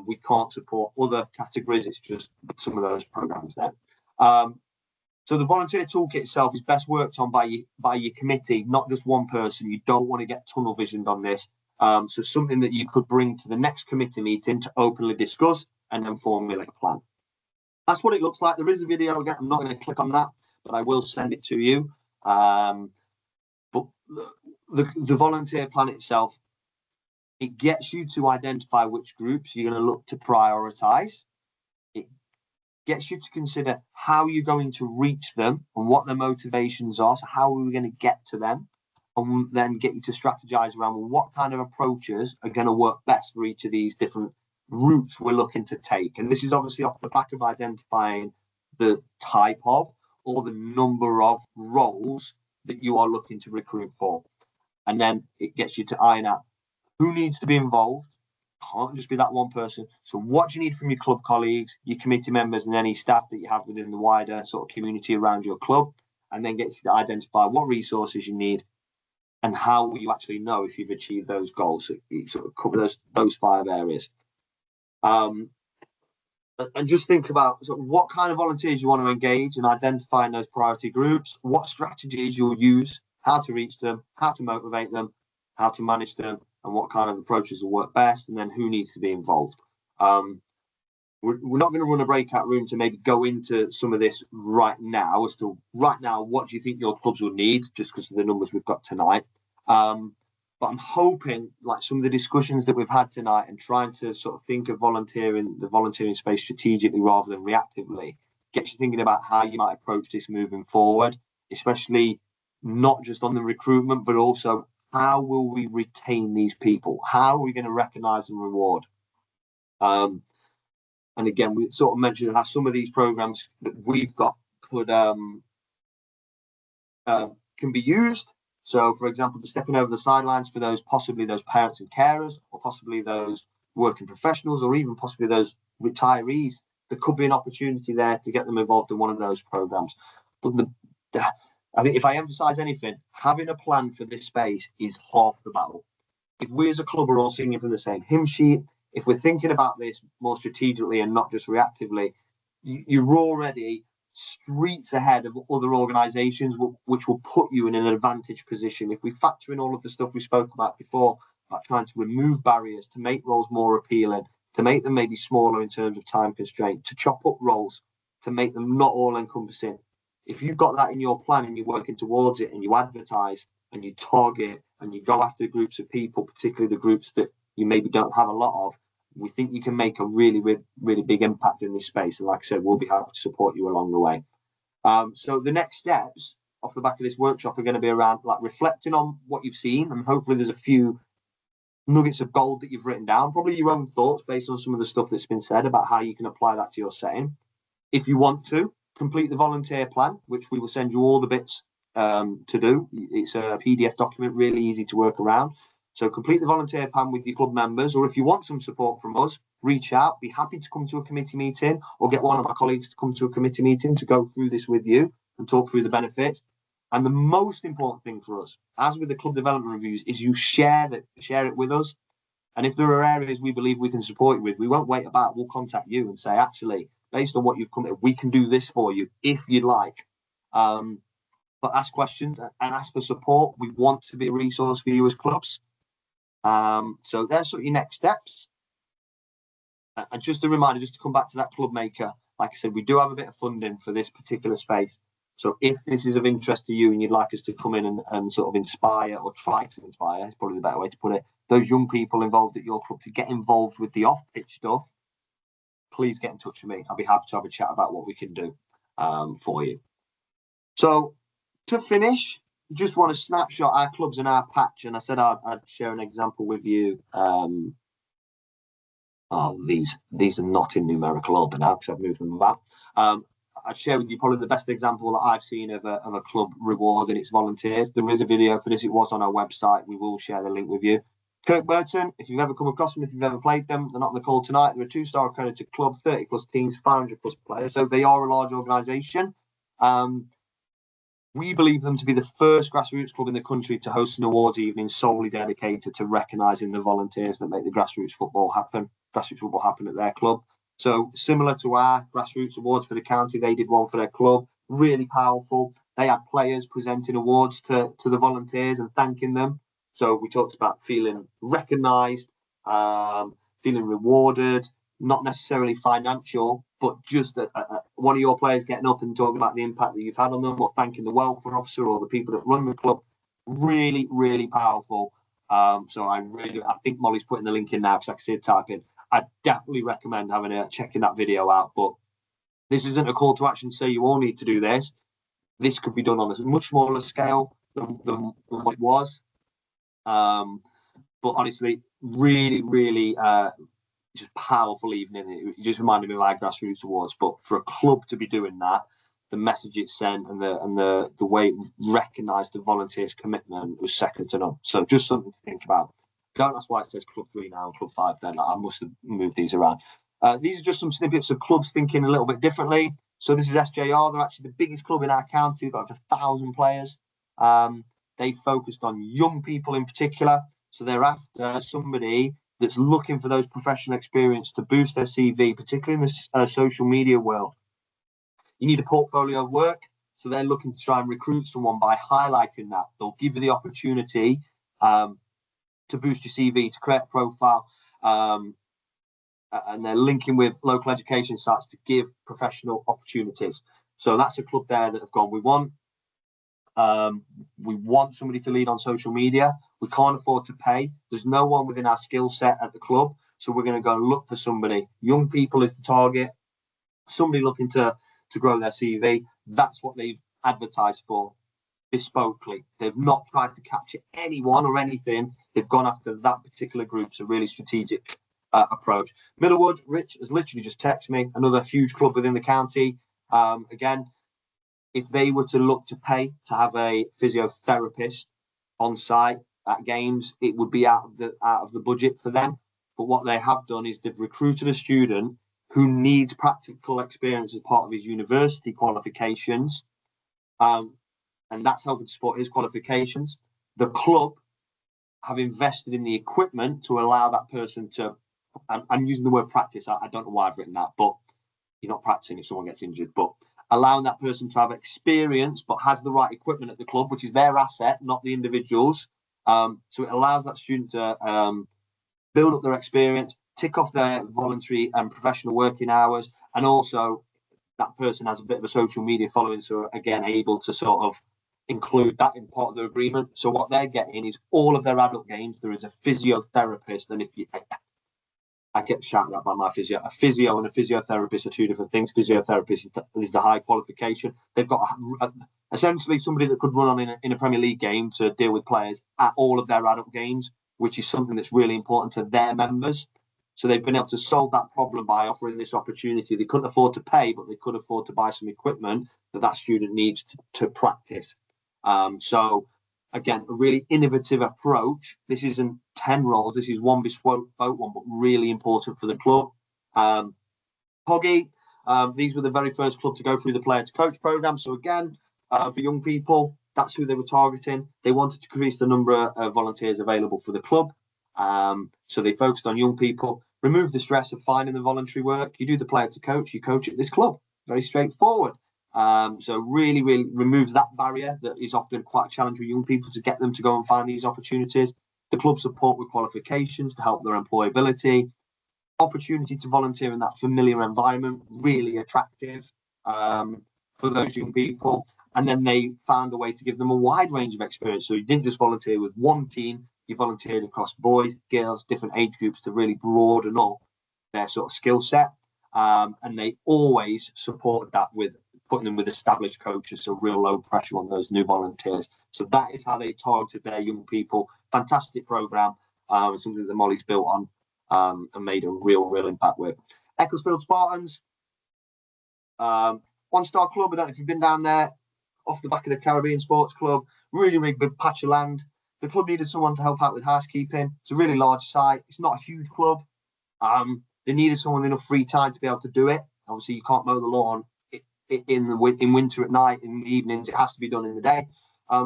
we can't support other categories. It's just some of those programs there. So the volunteer toolkit itself is best worked on by your committee, not just one person. You don't want to get tunnel visioned on this. So something that you could bring to the next committee meeting to openly discuss and then formulate a plan. That's what it looks like. There is a video again. I'm not going to click on that, but I will send it to you. But the volunteer plan itself, it gets you to identify which groups you're going to look to prioritize. It gets you to consider how you're going to reach them and what their motivations are. So how are we going to get to them? And then get you to strategize around, well, what kind of approaches are going to work best for each of these different routes we're looking to take. And this is obviously off the back of identifying the type of or the number of roles that you are looking to recruit for. And then it gets you to iron out who needs to be involved. Can't just be that one person. So what do you need from your club colleagues, your committee members, and any staff that you have within the wider sort of community around your club, and then gets you to identify what resources you need and how will you actually know if you've achieved those goals. So you sort of cover those 5 areas. And just think about sort of what kind of volunteers you want to engage and identifying those priority groups, what strategies you'll use, how to reach them, how to motivate them, how to manage them, and what kind of approaches will work best, and then who needs to be involved. We're not going to run a breakout room to maybe go into some of this right now as to right now, what do you think your clubs will need, just because of the numbers we've got tonight. But I'm hoping, like some of the discussions that we've had tonight and trying to sort of think of the volunteering space strategically rather than reactively, gets you thinking about how you might approach this moving forward, especially not just on the recruitment, but also how will we retain these people? How are we going to recognise and reward? And again, we sort of mentioned how some of these programs that we've got could can be used. So, for example, the stepping over the sidelines for possibly those parents and carers, or possibly those working professionals, or even possibly those retirees. There could be an opportunity there to get them involved in one of those programs. But I think if I emphasise anything, having a plan for this space is half the battle. If we as a club are all singing from the same hymn sheet, if we're thinking about this more strategically and not just reactively, you're already streets ahead of other organisations, which will put you in an advantage position. If we factor in all of the stuff we spoke about before, about trying to remove barriers, to make roles more appealing, to make them maybe smaller in terms of time constraint, to chop up roles, to make them not all encompassing. If you've got that in your plan and you're working towards it and you advertise and you target and you go after groups of people, particularly the groups that you maybe don't have a lot of, we think you can make a really, really, really big impact in this space. And like I said, we'll be happy to support you along the way. So the next steps off the back of this workshop are going to be around like reflecting on what you've seen, and hopefully there's a few nuggets of gold that you've written down, probably your own thoughts based on some of the stuff that's been said about how you can apply that to your setting. If you want to complete the volunteer plan, which we will send you all the bits to do. It's a PDF document, really easy to work around. So complete the volunteer plan with your club members, or if you want some support from us, reach out. Be happy to come to a committee meeting or get one of our colleagues to come to a committee meeting to go through this with you and talk through the benefits. And the most important thing for us, as with the club development reviews, is you share it with us. And if there are areas we believe we can support you with, we won't wait about. We'll contact you and say, actually, based on what you've come to, we can do this for you if you'd like. But ask questions and ask for support. We want to be a resource for you as clubs. So there's sort of your next steps. And just a reminder, just to come back to that club maker, like I said, we do have a bit of funding for this particular space. So if this is of interest to you and you'd like us to come in and sort of inspire, or try to inspire, is probably the better way to put it, those young people involved at your club to get involved with the off-pitch stuff, please get in touch with me. I'll be happy to have a chat about what we can do for you. So to finish, just want to snapshot our clubs and our patch. And I said I'd share an example with you. These are not in numerical order now because I've moved them about. I'd share with you probably the best example that I've seen of a club rewarding its volunteers. There is a video for this. It was on our website. We will share the link with you. Kirkburton, if you've ever come across them, if you've ever played them, they're not on the call tonight. They're a 2-star accredited club, 30 plus teams, 500 plus players. So they are a large organisation. One We believe them to be the first grassroots club in the country to host an awards evening solely dedicated to recognising the volunteers that make the grassroots football happen at their club. So similar to our grassroots awards for the county, they did one for their club. Really powerful. They had players presenting awards to the volunteers and thanking them. So we talked about feeling recognised, feeling rewarded, not necessarily financial, but just one of your players getting up and talking about the impact that you've had on them, or thanking the welfare officer or the people that run the club. Really, really powerful. So I think Molly's putting the link in now because I can see it typing. I definitely recommend checking that video out. But this isn't a call to action to say you all need to do this. This could be done on a much smaller scale than what it was. But honestly, really, really just powerful evening. It just reminded me of our grassroots awards. But for a club to be doing that, the message it sent and the way it recognised the volunteers' commitment was second to none. So just something to think about. Don't ask why it says Club 3 now and Club 5 then. I must have moved these around. These are just some snippets of clubs thinking a little bit differently. So this is SJR. They're actually the biggest club in our county. They've got over 1,000 players. They focused on young people in particular. So they're after somebody that's looking for those professional experience to boost their CV, particularly in the social media world. You need a portfolio of work. So they're looking to try and recruit someone by highlighting that. They'll give you the opportunity to boost your CV, to create a profile. And they're linking with local education sites to give professional opportunities. So that's a club there that have gone, we want somebody to lead on social media. We can't afford to pay. There's no one within our skill set at the club. So we're going to go and look for somebody. Young people is the target. Somebody looking to grow their CV. That's what they've advertised for bespokely. They've not tried to capture anyone or anything. They've gone after that particular group. So really strategic approach. Middlewood, Rich has literally just texted me, another huge club within the county. Again, if they were to look to pay to have a physiotherapist on site at games, it would be out of the budget for them. But what they have done is they've recruited a student who needs practical experience as part of his university qualifications, and that's helping to support his qualifications. The club have invested in the equipment to allow that person to, I'm using the word practice, I don't know why I've written that, but you're not practicing if someone gets injured, but allowing that person to have experience but has the right equipment at the club, which is their asset, not the individuals. So it allows that student to build up their experience, tick off their voluntary and professional working hours, and also that person has a bit of a social media following, so again able to sort of include that in part of the agreement. So what they're getting is all of their adult games, there is a physiotherapist, and if you I get shouted at by my physio. A physio and a physiotherapist are two different things. Physiotherapist is the high qualification. They've got essentially somebody that could run on in a Premier League game to deal with players at all of their adult games, which is something that's really important to their members. So they've been able to solve that problem by offering this opportunity. They couldn't afford to pay, but they could afford to buy some equipment that student needs to practice. So again, a really innovative approach. This isn't 10 roles. This is one bespoke one, but really important for the club. Poggy, these were the very first club to go through the player to coach program. So again, for young people, that's who they were targeting. They wanted to increase the number of volunteers available for the club. So they focused on young people, remove the stress of finding the voluntary work. You do the player to coach, you coach at this club. Very straightforward. So really, really removes that barrier that is often quite a challenge with young people to get them to go and find these opportunities. The club support with qualifications to help their employability. Opportunity to volunteer in that familiar environment, really attractive for those young people. And then they found a way to give them a wide range of experience. So you didn't just volunteer with one team, you volunteered across boys, girls, different age groups to really broaden up their sort of skill set. And they always supported that with putting them with established coaches, so real low pressure on those new volunteers. So that is how they targeted their young people. Fantastic program, something that Molly's built on and made a real impact with. Ecclesfield Spartans, one-star club. I don't know if you've been down there, off the back of the Caribbean Sports Club. Really big patch of land. The club needed someone to help out with housekeeping. It's a really large site. It's not a huge club. They needed someone with enough free time to be able to do it. Obviously, you can't mow the lawn in winter at night, in the evenings. It has to be done in the day.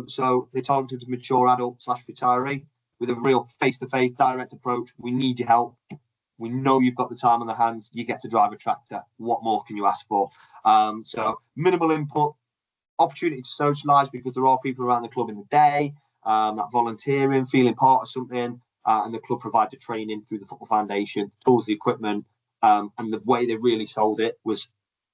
So they're targeted to mature adult / retiree with a real face-to-face direct approach. We need your help. We know you've got the time on the hands. You get to drive a tractor. What more can you ask for? So minimal input, opportunity to socialise because there are people around the club in the day, that volunteering, feeling part of something, and the club provide the training through the Football Foundation, tools, the equipment, and the way they really sold it was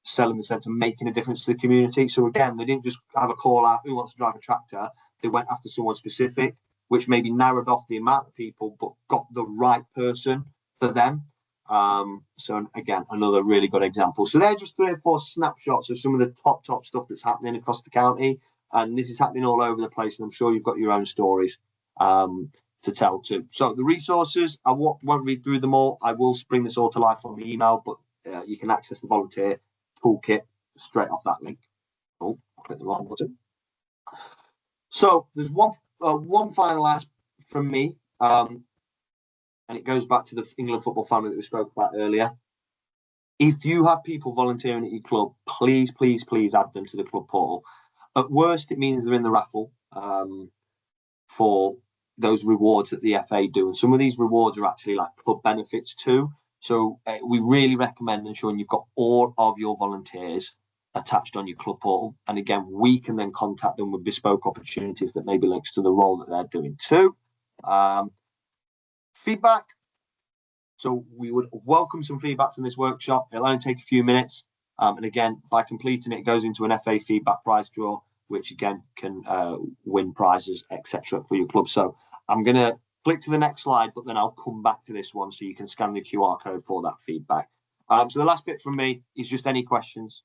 selling the sense of making a difference to the community. So again, they didn't just have a call out, who wants to drive a tractor? They went after someone specific, which maybe narrowed off the amount of people, but got the right person for them. So again, another really good example. So they're just 3 or 4 snapshots of some of the top stuff that's happening across the county, and this is happening all over the place. And I'm sure you've got your own stories to tell too. So the resources, I won't read through them all. I will bring this all to life on the email, but you can access the volunteer toolkit straight off that link. Oh, I clicked the wrong button. So there's one final ask from me. And it goes back to the England football family that we spoke about earlier. If you have people volunteering at your club, please, please, please add them to the club portal. At worst, it means they're in the raffle for those rewards that the FA do. And some of these rewards are actually like club benefits too. So we really recommend ensuring you've got all of your volunteers attached on your club portal. And again, we can then contact them with bespoke opportunities that maybe links to the role that they're doing too. Feedback. So we would welcome some feedback from this workshop. It'll only take a few minutes. And again, by completing it, it goes into an FA feedback prize draw, which again can win prizes, etc. for your club. So I'm going to click to the next slide, but then I'll come back to this one so you can scan the QR code for that feedback. So the last bit from me is just any questions.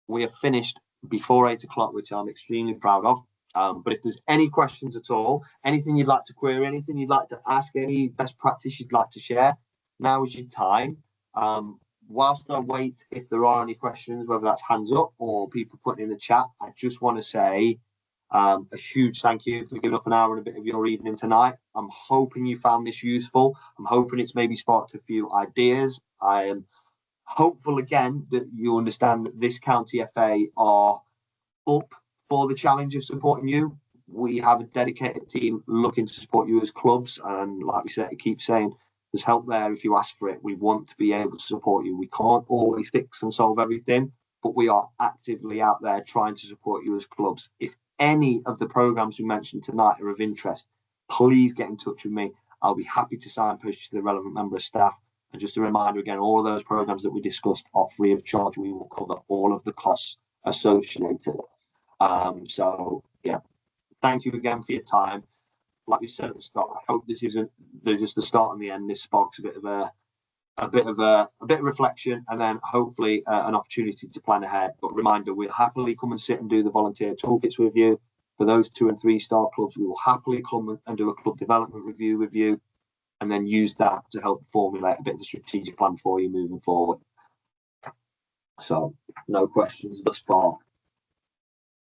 We have finished before 8 o'clock, which I'm extremely proud of. But if there's any questions at all, anything you'd like to query, anything you'd like to ask, any best practice you'd like to share, now is your time. Whilst I wait, if there are any questions, whether that's hands up or people putting in the chat, I just want to say a huge thank you for giving up an hour and a bit of your evening tonight. I'm hoping you found this useful. I'm hoping it's maybe sparked a few ideas. I am hopeful again that you understand that this county FA are up for the challenge of supporting you. We have a dedicated team looking to support you as clubs, and like we said, I keep saying there's help there if you ask for it. We want to be able to support you. We can't always fix and solve everything, but we are actively out there trying to support you as clubs. If any of the programs we mentioned tonight are of interest, please get in touch with me. I'll be happy to signpost you to the relevant member of staff. And just a reminder again, all of those programs that we discussed are free of charge. We will cover all of the costs associated. So yeah, thank you again for your time. Like we said at the start, I hope this isn't just the start and the end. This sparks a bit of reflection, and then hopefully an opportunity to plan ahead. But reminder, we'll happily come and sit and do the volunteer toolkits with you. For those 2 and 3 star clubs, we will happily come and do a club development review with you, and then use that to help formulate a bit of a strategic plan for you moving forward. So no questions thus far.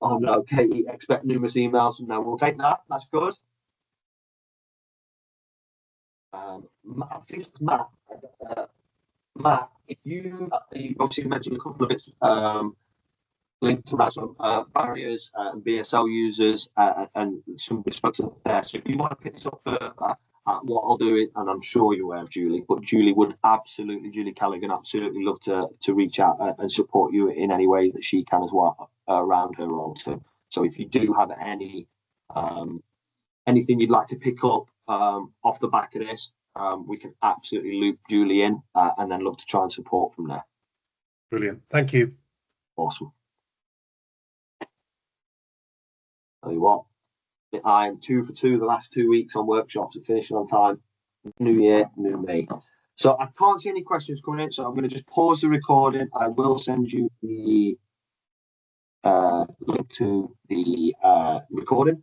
Oh no, Katie, expect numerous emails. No, we'll take that. That's good. I think it's Matt. Matt, if you obviously mentioned a couple of bits linked to that, some barriers and BSL users and some bespoke stuff there. So if you want to pick this up further, what I'll do is, and I'm sure you're aware of Julie, but Julie Callaghan absolutely love to reach out and support you in any way that she can as well around her role too. So if you do have any anything you'd like to pick up off the back of this, we can absolutely loop Julie in and then look to try and support from there. Brilliant. Thank you. Awesome. Tell you what, I'm 2 for 2 the last 2 weeks on workshops at finishing on time. New year, new me. So I can't see any questions coming in, so I'm going to just pause the recording. I will send you the link to the recording.